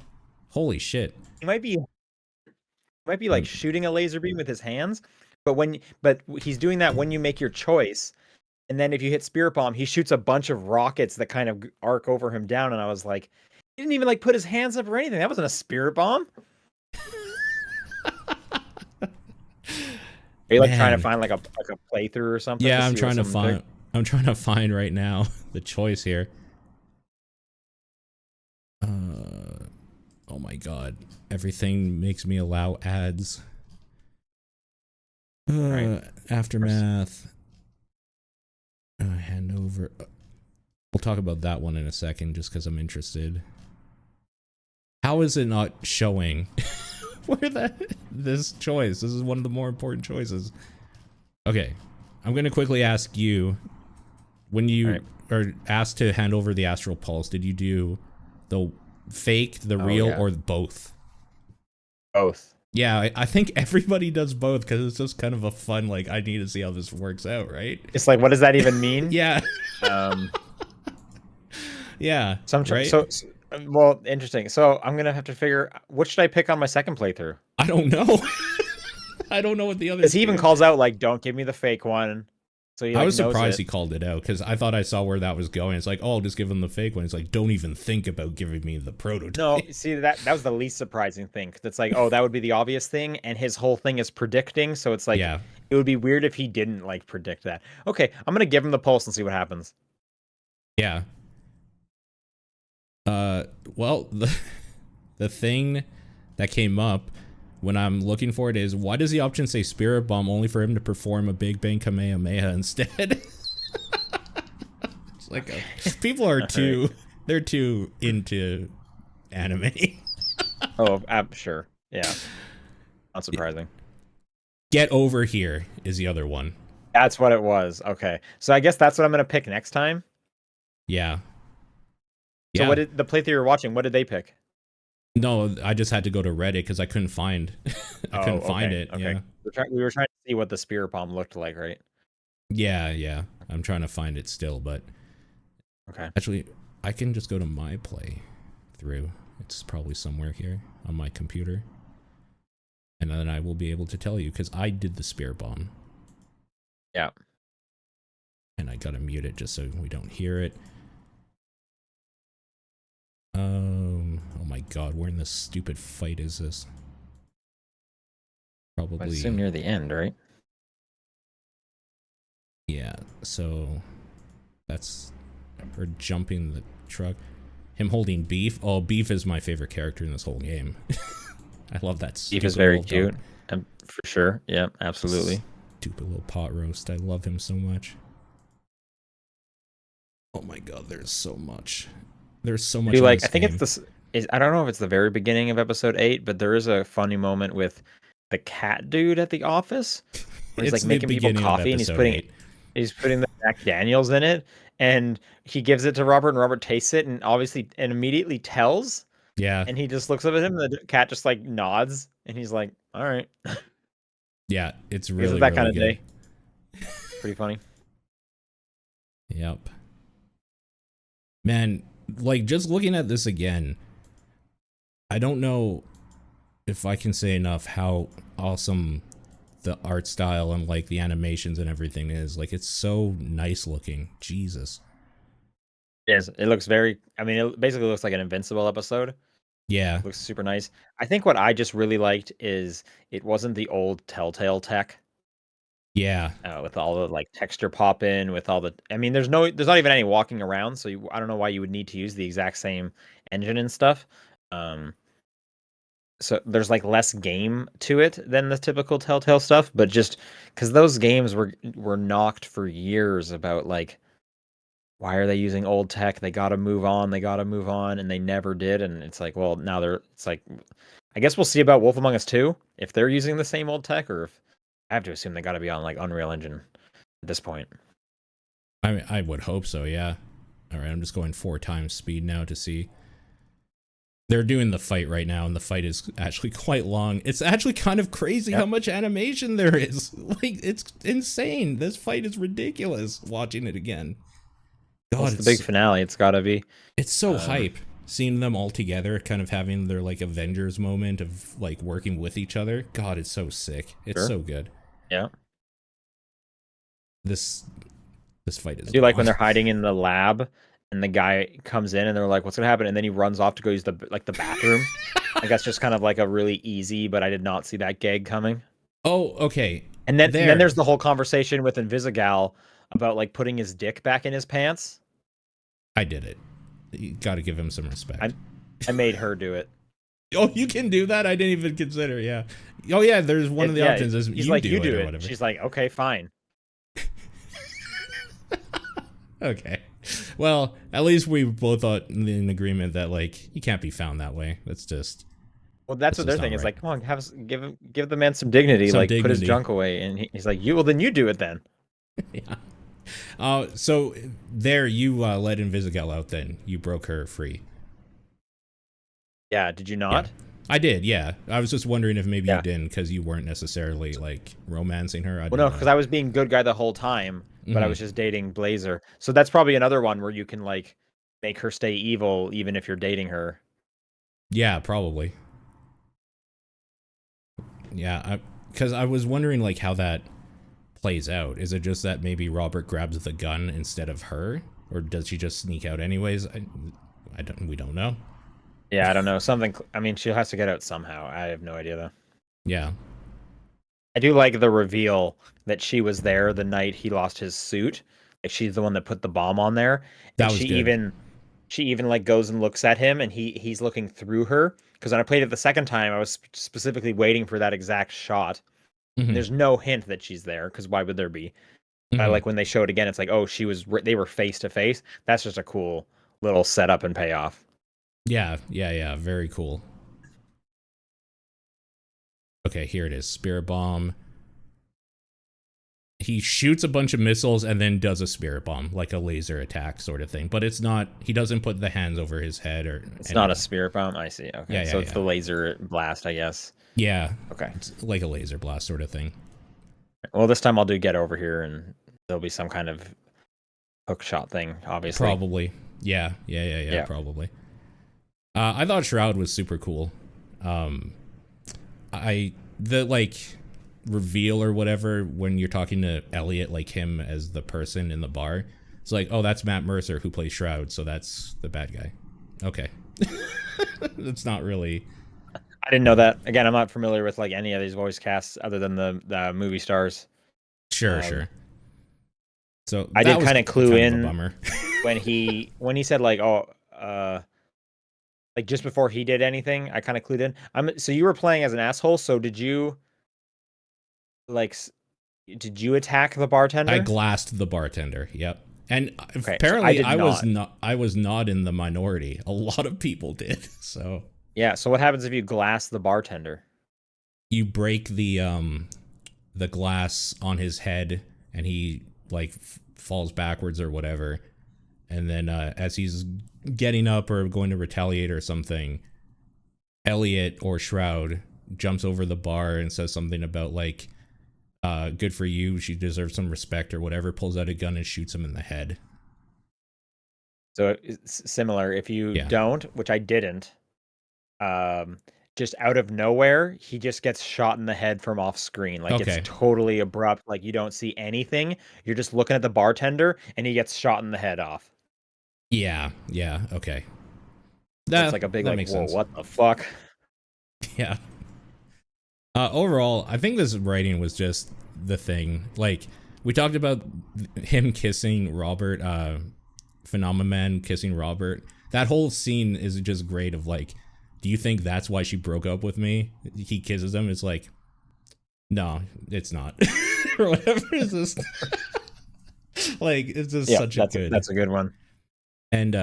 Holy shit. He might be like shooting a laser beam with his hands, but he's doing that when you make your choice. And then if you hit Spirit Bomb, he shoots a bunch of rockets that kind of arc over him down, and I was like, he didn't even like put his hands up or anything. That wasn't a Spirit Bomb. Are you like trying to find like a playthrough or something? Yeah, I'm trying to find right now the choice here. Oh my god. Everything makes me allow ads. Right. Aftermath. Hand over. We'll talk about that one in a second, just because I'm interested. How is it not showing this choice? This is one of the more important choices. Okay, I'm gonna quickly ask you, when you are asked to hand over the Astral Pulse, did you do the fake, the real, or both? Both. Yeah, I think everybody does both, because it's just kind of a fun, like, I need to see how this works out, right? It's like, what does that even mean? Yeah. Yeah. Right? So, well, interesting. So I'm gonna have to figure, what should I pick on my second playthrough? I don't know. I don't know what the other. Because he even calls out like, "Don't give me the fake one." So I was surprised he called it out, because I thought I saw where that was going. It's like, oh, I'll just give him the fake one. It's like, don't even think about giving me the prototype. No, see, that was the least surprising thing. It's like, oh, that would be the obvious thing, and his whole thing is predicting. So it's like, it would be weird if he didn't like predict that. Okay, I'm gonna give him the pulse and see what happens. Yeah. Well, the thing that came up when I'm looking for it is, why does the option say Spirit Bomb only for him to perform a Big Bang Kamehameha instead? It's like, people are they're too into anime. Oh, sure. Yeah. Not surprising. Get Over Here is the other one. That's what it was. Okay. So I guess that's what I'm going to pick next time. Yeah. So what did the playthrough you were watching, what did they pick? No, I just had to go to Reddit because I couldn't find find it. Okay. Yeah. We were trying to see what the Spirit Bomb looked like, right? Yeah. I'm trying to find it still, but actually, I can just go to my play through. It's probably somewhere here on my computer, and then I will be able to tell you, because I did the Spirit Bomb. Yeah. And I gotta mute it just so we don't hear it. Oh my god, where in this stupid fight is this? Probably. I assume near the end, right? Yeah, so that's her jumping the truck. Him holding Beef. Oh, Beef is my favorite character in this whole game. I love that. Beef is very cute, for sure. Yeah, absolutely. Stupid little pot roast. I love him so much. Oh my god, there's so much. There's so I much do in like. I this think it's game. this. Is I don't know if it's the very beginning of episode 8, but there is a funny moment with the cat dude at the office where he's It's like the making people beginning of coffee and episode 8. he's putting the Jack Daniels in it, and he gives it to Robert, and Robert tastes it, and obviously and immediately tells, Yeah. and he just looks up at him, and the cat just like nods, and he's like, "All right." Yeah, it's Because it's really, that kind really of good. day. Pretty funny. Yep. Man, like just looking at this again, I don't know if I can say enough how awesome the art style and like the animations and everything is. Like it's so nice looking. Jesus. It is. It looks very. I mean, it basically looks like an Invincible episode. Yeah. Looks super nice. I think what I just really liked is it wasn't the old Telltale tech Yeah. with all the like texture pop in, with all the. I mean, there's not even any walking around, so I don't know why you would need to use the exact same engine and stuff. Um, so there's like less game to it than the typical Telltale stuff, but just because those games were knocked for years about like why are they using old tech? They got to move on. They got to move on, and they never did. And it's like, well, now they're. It's like, I guess we'll see about Wolf Among Us 2 if they're using the same old tech, or if I have to assume they got to be on like Unreal Engine at this point. I mean, I would hope so, yeah. All right, I'm just going 4 times speed now to see. They're doing the fight right now, and the fight is actually quite long. It's actually kind of crazy how much animation there is. Like, it's insane. This fight is ridiculous watching it again. God, it's the big finale. It's got to be. It's so hype seeing them all together, kind of having their like Avengers moment of like working with each other. God, it's so sick. It's so good. Yeah. This fight is. I do like when they're hiding in the lab and the guy comes in and they're like, "What's gonna happen?" And then he runs off to go use the bathroom. Like that's just kind of like a really easy, but I did not see that gag coming. Oh, okay. And then there's the whole conversation with Invisigal about like putting his dick back in his pants. I did it. You got to give him some respect. I made her do it. Oh, you can do that? I didn't even consider. Yeah. Oh, yeah. There's one of the options is he's you like, do you it do or it. whatever. She's like, okay, fine. Okay. Well, at least we both thought in agreement that like you can't be found that way. That's just. Well, that's what their thing is. Like, come on, give the man some dignity. Like, put his junk away. And he's like, then you do it then. Yeah. So there you let Invisigal out. Then you broke her free. Yeah. Did you not? Yeah. I did. Yeah. I was just wondering if maybe you didn't because you weren't necessarily like romancing her. Well, no, because I was being good guy the whole time, but I was just dating Blazer. So that's probably another one where you can like make her stay evil even if you're dating her. Yeah, probably. Yeah, because I was wondering like how that plays out. Is it just that maybe Robert grabs the gun instead of her, or does she just sneak out anyways? We don't know. Yeah, I don't know. Something. I mean, she has to get out somehow. I have no idea though. Yeah. I do like the reveal that she was there the night he lost his suit. Like she's the one that put the bomb on there. That was good. She even like goes and looks at him, and he's looking through her. Because when I played it the second time, I was specifically waiting for that exact shot. Mm-hmm. There's no hint that she's there, because why would there be? Mm-hmm. I like when they show it again. It's like, oh, they were face to face. That's just a cool little setup and payoff. Yeah. Very cool. Okay, here it is. Spirit bomb. He shoots a bunch of missiles and then does a spirit bomb, like a laser attack sort of thing. But it's not. He doesn't put the hands over his head or. It's not a spirit bomb. I see. Okay, yeah, so it's the laser blast, I guess. Yeah. Okay. It's like a laser blast sort of thing. Well, this time I'll do get over here, and there'll be some kind of hook shot thing, obviously. Probably. Yeah. Probably. I thought Shroud was super cool. The reveal or whatever when you're talking to Elliot, like him as the person in the bar, it's like, oh, that's Matt Mercer who plays Shroud, so that's the bad guy. Okay. That's not really. I didn't know that. Again, I'm not familiar with like any of these voice casts other than the movie stars. Sure. So I did kind of clue in bummer. when he said like, oh, like just before he did anything, I kind of clued in. So you were playing as an asshole. So did you attack the bartender? I glassed the bartender. Yep. And Okay, so I apparently did not. I was not in the minority. A lot of people did. So Yeah, so what happens if you glass the bartender? you break the glass on his head and he like falls backwards or whatever. And then as he's getting up or going to retaliate or something, Elliot or Shroud jumps over the bar and says something about like good for you, she deserves some respect or whatever, pulls out a gun and shoots him in the head. So it's similar. If you Yeah. don't, which I didn't, um, just out of nowhere, he just gets shot in the head from off screen. Like it's Okay. totally abrupt. Like you don't see anything. You're just looking at the bartender, and he gets shot in the head off. Yeah. Yeah. Okay. So it's like a big That like, makes whoa, sense. what the fuck? Yeah. Overall, I think this writing was just the thing. Like we talked about him kissing Robert, Phenomenon kissing Robert. That whole scene is just great. Of like, do you think that's why she broke up with me? He kisses him. It's like, no, it's not, or whatever. Is this like? It's just Yeah, such a good. that's a good one. And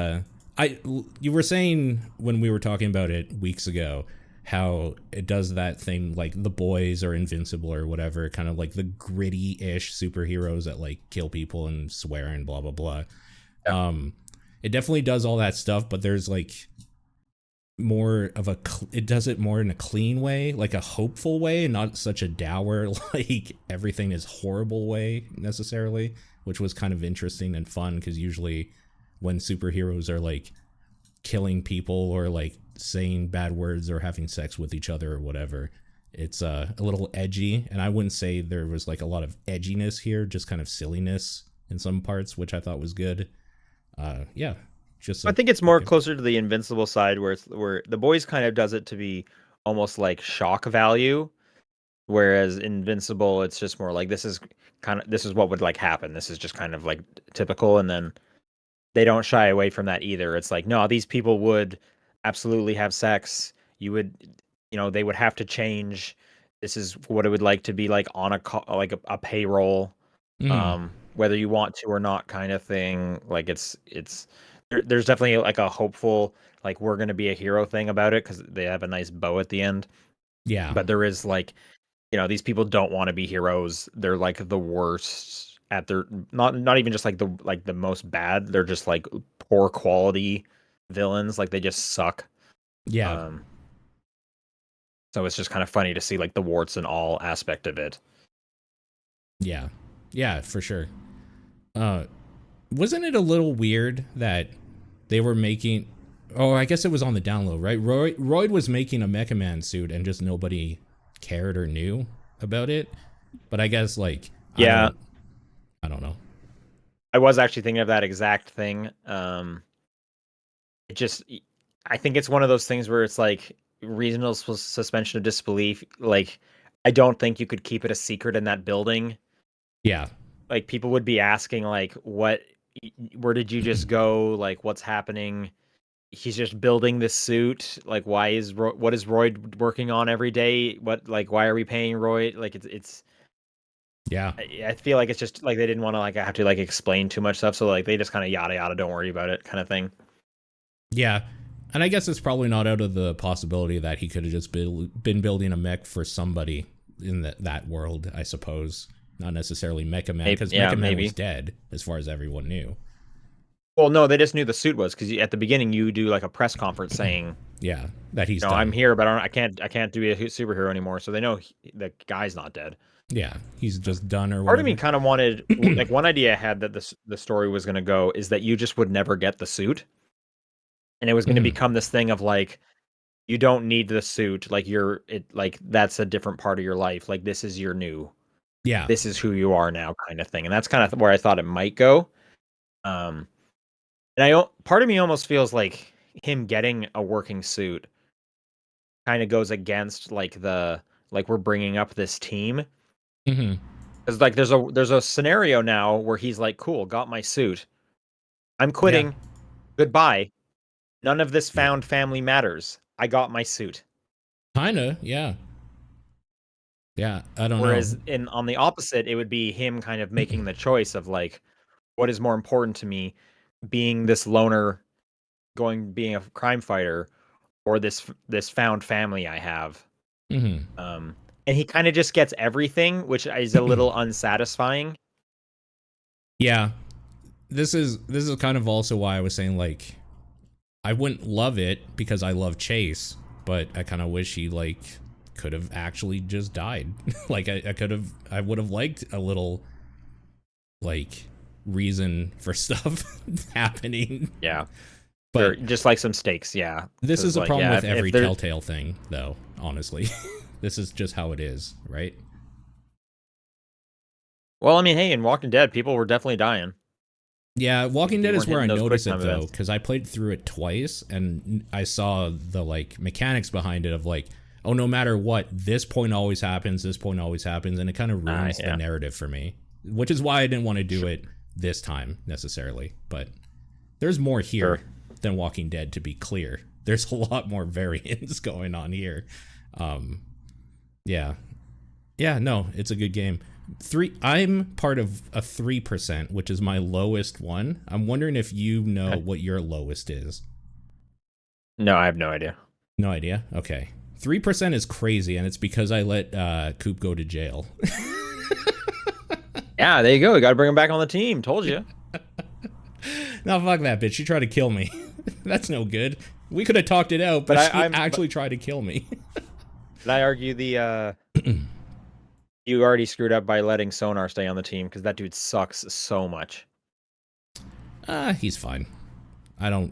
you were saying when we were talking about it weeks ago how it does that thing like The Boys or Invincible or whatever, kind of like the gritty-ish superheroes that like kill people and swear and blah blah blah. Yeah. It definitely does all that stuff, but there's like more of a it does it more in a clean way, like a hopeful way, and not such a dour like everything is horrible way necessarily, which was kind of interesting and fun because usually when superheroes are like killing people or like saying bad words or having sex with each other or whatever, it's a little edgy. And I wouldn't say there was like a lot of edginess here, just kind of silliness in some parts, which I thought was good. Yeah, just I think it's more closer to the Invincible side, where The Boys kind of does it to be almost like shock value, whereas Invincible, it's just more like this is what would like happen. This is just kind of like typical, and then they don't shy away from that either. It's like, no, these people would absolutely have sex. You would, they would have to change. This is what it would like to be like on a payroll, whether you want to or not, kind of thing. Like there's definitely like a hopeful, like we're gonna be a hero thing about it because they have a nice bow at the end. Yeah. But there is like, these people don't want to be heroes. They're like the worst at their not even just like the most bad. They're just like poor quality villains. Like they just suck. Yeah. So it's just kind of funny to see like the warts and all aspect of it. Yeah. Yeah, for sure. Wasn't it a little weird that they were making I guess it was on the download, right? Royd was making a Mecha Man suit and just nobody cared or knew about it. But I guess like Yeah. I don't know. I was actually thinking of that exact thing. I think it's one of those things where it's like reasonable suspension of disbelief. Like, I don't think you could keep it a secret in that building. Yeah. Like, people would be asking, like, where did you just go? Like, what's happening? He's just building this suit. Like, what is Roy working on every day? Why are we paying Roy? Like, it's. Yeah. I feel like it's just like they didn't want to like have to like explain too much stuff, so like they just kind of yada yada, don't worry about it, kind of thing. Yeah. And I guess it's probably not out of the possibility that he could have just been building a mech for somebody in that world, I suppose. Not necessarily Mecha Man, because Mecha Man was dead, as far as everyone knew. Well, no, they just knew the suit was, because at the beginning you do like a press conference saying, yeah, that he's done. I'm here, but I can't do a superhero anymore, so they know the guy's not dead. Yeah, he's just done or whatever. Part of me kind of wanted, like one idea I had that the story was going to go is that you just would never get the suit. And it was going to become this thing of like, you don't need the suit. Like that's a different part of your life. Like this is your new, this is who you are now, kind of thing. And that's kind of where I thought it might go. And part of me almost feels like him getting a working suit kind of goes against like we're bringing up this team. Because like there's a scenario now where he's like, cool, got my suit. I'm quitting. Goodbye. None of this found family matters. I got my suit. Kinda, yeah. Yeah, I don't know. Whereas on the opposite, it would be him kind of making the choice of like, what is more important to me, being this loner, being a crime fighter, or this found family I have. And he kind of just gets everything, which is a little unsatisfying. Yeah, this is kind of also why I was saying, like, I wouldn't love it because I love Chase, but I kind of wish he, like, could have actually just died. Like, I would have liked a little, like, reason for stuff happening. Yeah. But sure. Just like some stakes, yeah. This is a like, problem with every Telltale thing, though, honestly. This is just how it is, right? Well, I mean, hey, in Walking Dead, people were definitely dying. Yeah, Walking Dead is where I noticed it, though, because I played through it twice, and I saw the, like, mechanics behind it of, like, oh, no matter what, this point always happens, and it kind of ruins the narrative for me, which is why I didn't want to do it this time, necessarily. But there's more here than Walking Dead, to be clear. There's a lot more variants going on here. Yeah, no, it's a good game. I'm part of a 3%, which is my lowest one. I'm wondering if you know what your lowest is. No, I have no idea. No idea? Okay. 3% is crazy, and it's because I let Coop go to jail. Yeah, there you go. You got to bring him back on the team. Told you. No, fuck that bitch. She tried to kill me. That's no good. We could have talked it out, but she actually tried to kill me. But I argue you already screwed up by letting Sonar stay on the team, because that dude sucks so much. He's fine. I don't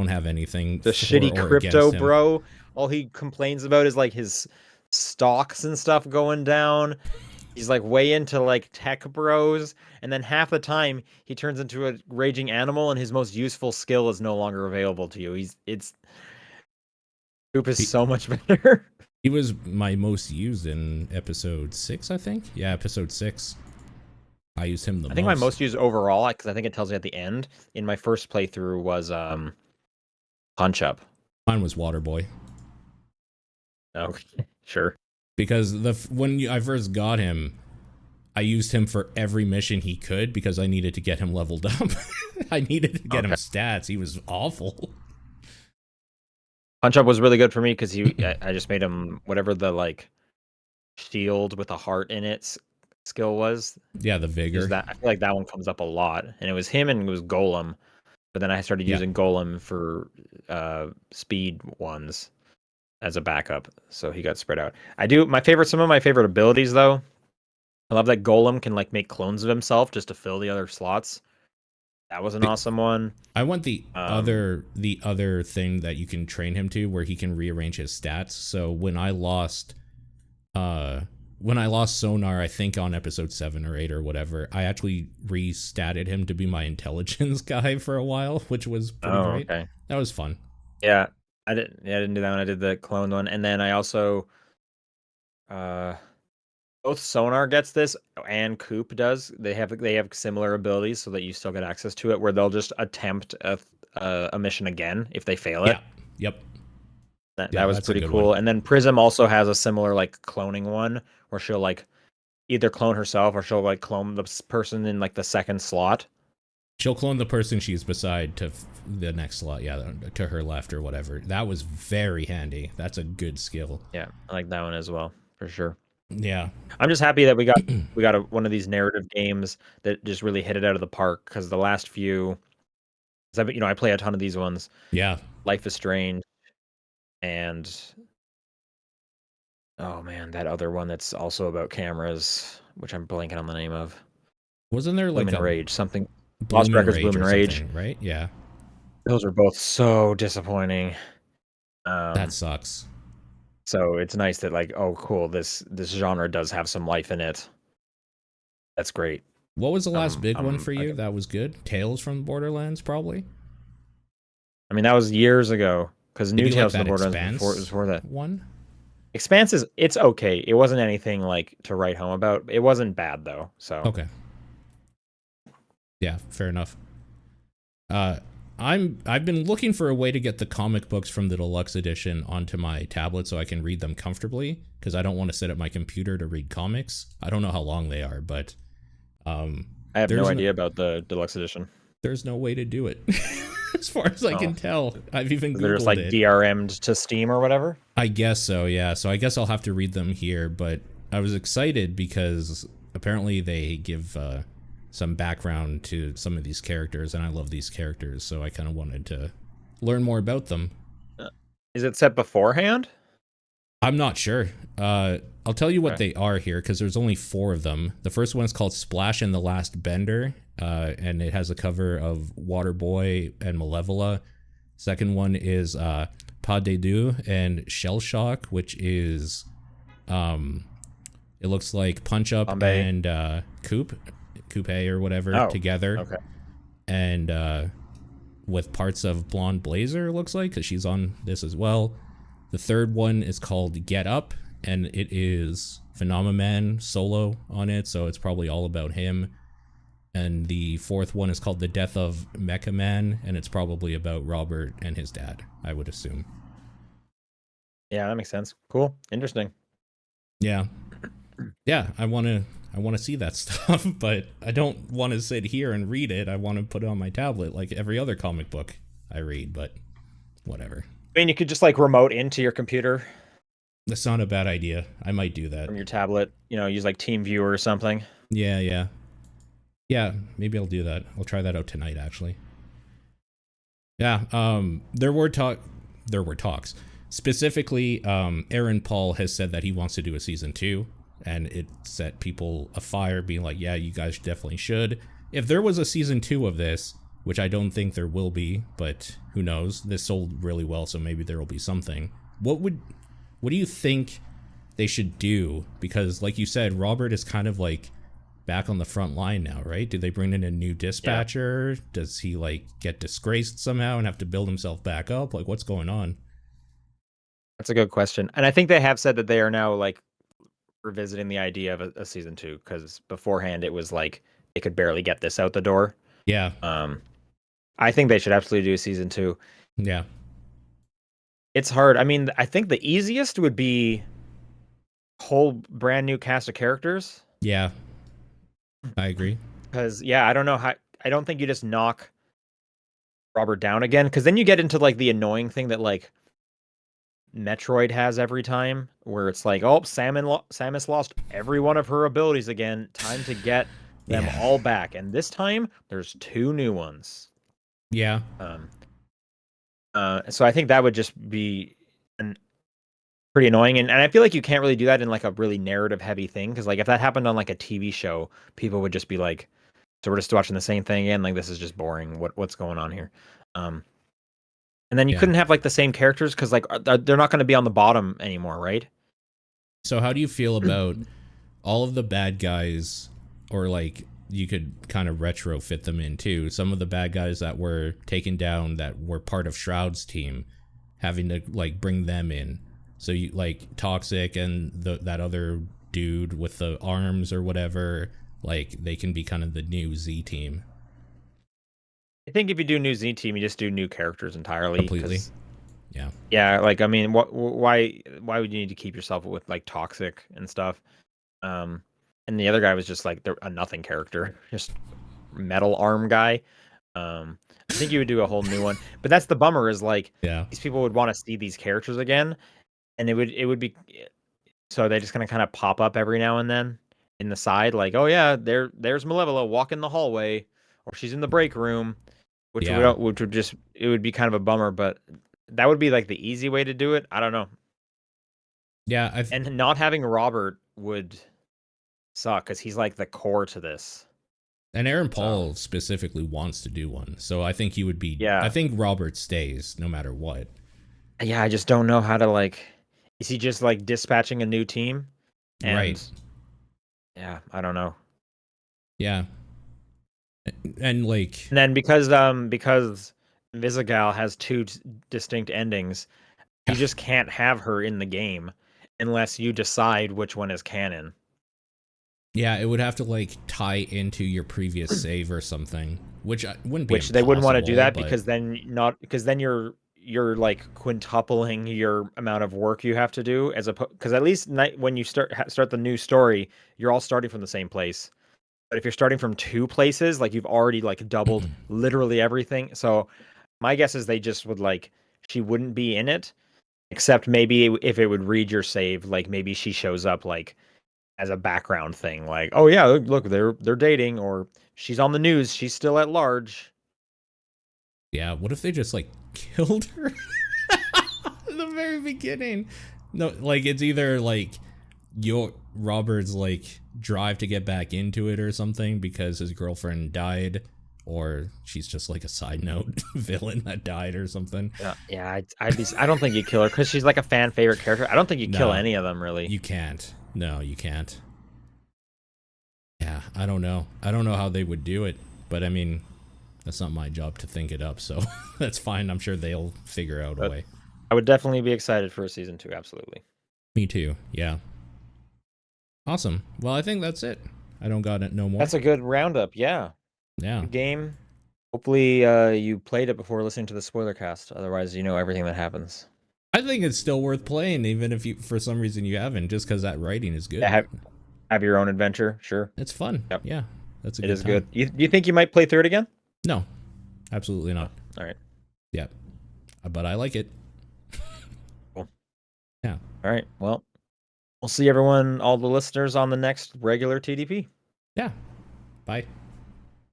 have anything. The shitty crypto bro. All he complains about is like his stocks and stuff going down. He's like way into like tech bros, and then half the time he turns into a raging animal, and his most useful skill is no longer available to you. Coop is so much better. He was my most used in episode 6, I think. Yeah, episode 6. I used him the most. I think my most used overall, because I think it tells you at the end, in my first playthrough, was Punch Up. Mine was Waterboy. Okay, sure. Because when I first got him, I used him for every mission he could because I needed to get him leveled up. I needed to get him stats. He was awful. Punch Up was really good for me because I just made him whatever the like shield with a heart in it skill was. Yeah, the vigor. I feel like that one comes up a lot, and it was him and it was Golem. But then I started using Golem for speed ones as a backup, so he got spread out. Some of my favorite abilities though. I love that Golem can like make clones of himself just to fill the other slots. That was an awesome one. I want the other thing that you can train him to, where he can rearrange his stats. So when I lost Sonar, I think on episode 7 or 8 or whatever, I actually restatted him to be my intelligence guy for a while, which was pretty great. Okay. That was fun. Yeah, I didn't do that one. I did the clone one, and then I also both Sonar gets this and Coop does. They have similar abilities, so that you still get access to it, where they'll just attempt a mission again if they fail it. Yeah. Yep. That was pretty cool. One. And then Prism also has a similar like cloning one, where she'll like either clone herself or she'll like clone the person in like the second slot. She'll clone the person she's beside to the next slot, to her left or whatever. That was very handy. That's a good skill. Yeah, I like that one as well, for sure. Yeah, I'm just happy that we got one of these narrative games that just really hit it out of the park, because the last few, I play a ton of these ones. Yeah, Life is Strange, and oh man, that other one that's also about cameras, which I'm blanking on the name of. Wasn't there like Bloom and Rage something? Lost Records, Bloom and Rage, right? Yeah, those are both so disappointing. That sucks. So it's nice that like, oh cool, this genre does have some life in it. That's great. What was the last big one for you that was good? Tales from Borderlands, probably? I mean, that was years ago, because New Tales from Borderlands before that one. Expanse it's okay. It wasn't anything like to write home about. It wasn't bad though. So okay. Yeah, fair enough. I've been looking for a way to get the comic books from the deluxe edition onto my tablet so I can read them comfortably, because I don't want to sit at my computer to read comics. I don't know how long they are, but I have no There's no, idea about the deluxe edition. there's no way to do it. As far as I can Oh, tell. I've even they're just Googled like it. DRM'd to Steam or whatever. I guess so, yeah. So I guess I'll have to read them here, but I was excited because apparently they give some background to some of these characters, and I love these characters, so I kind of wanted to learn more about them. Is it set beforehand? I'm not sure. I'll tell you what Okay. they are here because there's only 4 of them. The first one is called Splash and the Last Bender, and it has a cover of Waterboy and Malevola. Second one is Pas de Deux and Shell Shock, which is it looks like Punch Up Bombay. and Coupe or whatever together. Okay. And with parts of Blonde Blazer, it looks like, because she's on this as well. The third one is called Get Up, and it is Phenomenon solo on it, so it's probably all about him. And the fourth one is called The Death of Mecha Man, and it's probably about Robert and his dad, I would assume. Yeah, that makes sense. Cool. Interesting. Yeah. Yeah, I want to see that stuff, but I don't want to sit here and read it. I want to put it on my tablet like every other comic book I read, but whatever. I mean, you could just like remote into your computer That's not a bad idea. I might do that. from your tablet, use like TeamViewer or something. Yeah. Yeah, maybe I'll do that. I'll try that out tonight, actually. Yeah, there were talks. Specifically, Aaron Paul has said that he wants to do a season 2, and it set people afire, being like, yeah, you guys definitely should. If there was a season 2 of this, which I don't think there will be, but who knows? This sold really well, so maybe there will be something. What do you think they should do? Because, like you said, Robert is kind of like back on the front line now, right? Do they bring in a new dispatcher? Yeah. Does he like get disgraced somehow and have to build himself back up? Like, what's going on? That's a good question. And I think they have said that they are now like revisiting the idea of a season 2, because beforehand it was like they could barely get this out the door. Yeah. I think they should absolutely do a season 2. Yeah. It's hard. I mean, I think the easiest would be whole brand new cast of characters. Yeah. I agree. Because I don't know how. I don't think you just knock Robert down again, because then you get into like the annoying thing that like Metroid has every time, where it's like, oh, Samus lost every one of her abilities again. Time to get them all back, and this time there's 2 new ones. Yeah. So I think that would just be pretty annoying, and I feel like you can't really do that in like a really narrative heavy thing, because like if that happened on like a TV show, people would just be like, so we're just watching the same thing again, like this is just boring. What's going on here? And then you couldn't have like the same characters, because like they're not going to be on the bottom anymore, right? So how do you feel about all of the bad guys, or like you could kind of retrofit them in too? Some of the bad guys that were taken down that were part of Shroud's team, having to like bring them in. So you like Toxic and that other dude with the arms or whatever, like they can be kind of the new Z team. I think if you do new Z team, you just do new characters entirely. Completely. Yeah. Yeah, like I mean, why would you need to keep yourself with like Toxic and stuff? And the other guy was just like a nothing character, just metal arm guy. I think you would do a whole new one, but that's the bummer, is like these people would want to see these characters again, and it would be, so they just gonna kind of pop up every now and then in the side, like, oh yeah, there's Malevola walking the hallway, or she's in the break room, which would just, it would be kind of a bummer, but that would be like the easy way to do it. I don't know. Yeah, and not having Robert would suck, because he's like the core to this. And Aaron Paul specifically wants to do one, so I think he would be. Yeah, I think Robert stays no matter what. Yeah, I just don't know how to like. Is he just like dispatching a new team? Right. Yeah, I don't know. Yeah. And like. And then because Visigal has 2 distinct endings, you just can't have her in the game unless you decide which one is canon. Yeah, it would have to like tie into your previous save or something, which wouldn't be. Which they wouldn't want to do that, because then you're like quintupling your amount of work you have to do, because at least when you start the new story, you're all starting from the same place. But if you're starting from 2 places, like you've already like doubled literally everything. So my guess is they just would like she wouldn't be in it, except maybe if it would read your save, like maybe she shows up like as a background thing, like, oh yeah, look, they're dating, or she's on the news, she's still at large. Yeah, what if they just like killed her in the very beginning? No, like it's either like your Robert's like drive to get back into it or something because his girlfriend died, or she's just like a side note villain that died or something. Yeah, I'd be. I don't think you kill her because she's like a fan favorite character. I don't think you kill No, any of them really. you can't. No, you can't. Yeah, I don't know. I don't know how they would do it, but I mean, that's not my job to think it up, so that's fine. I'm sure they'll figure out a way. I would definitely be excited for a season 2, absolutely. Me too, yeah. Awesome. Well, I think that's it. I don't got it no more. That's a good roundup, yeah. Yeah. Good game. Hopefully you played it before listening to the spoiler cast, otherwise you know everything that happens. I think it's still worth playing, even if you, for some reason, you haven't, just because that writing is good. Yeah, have your own adventure, sure. It's fun. Yep. Yeah, that's a it good is time. good. You think you might play through it again? No, absolutely not. All right. Yeah, but I like it. Cool. Yeah. All right. Well, we'll see everyone, all the listeners, on the next regular TDP. Yeah. Bye.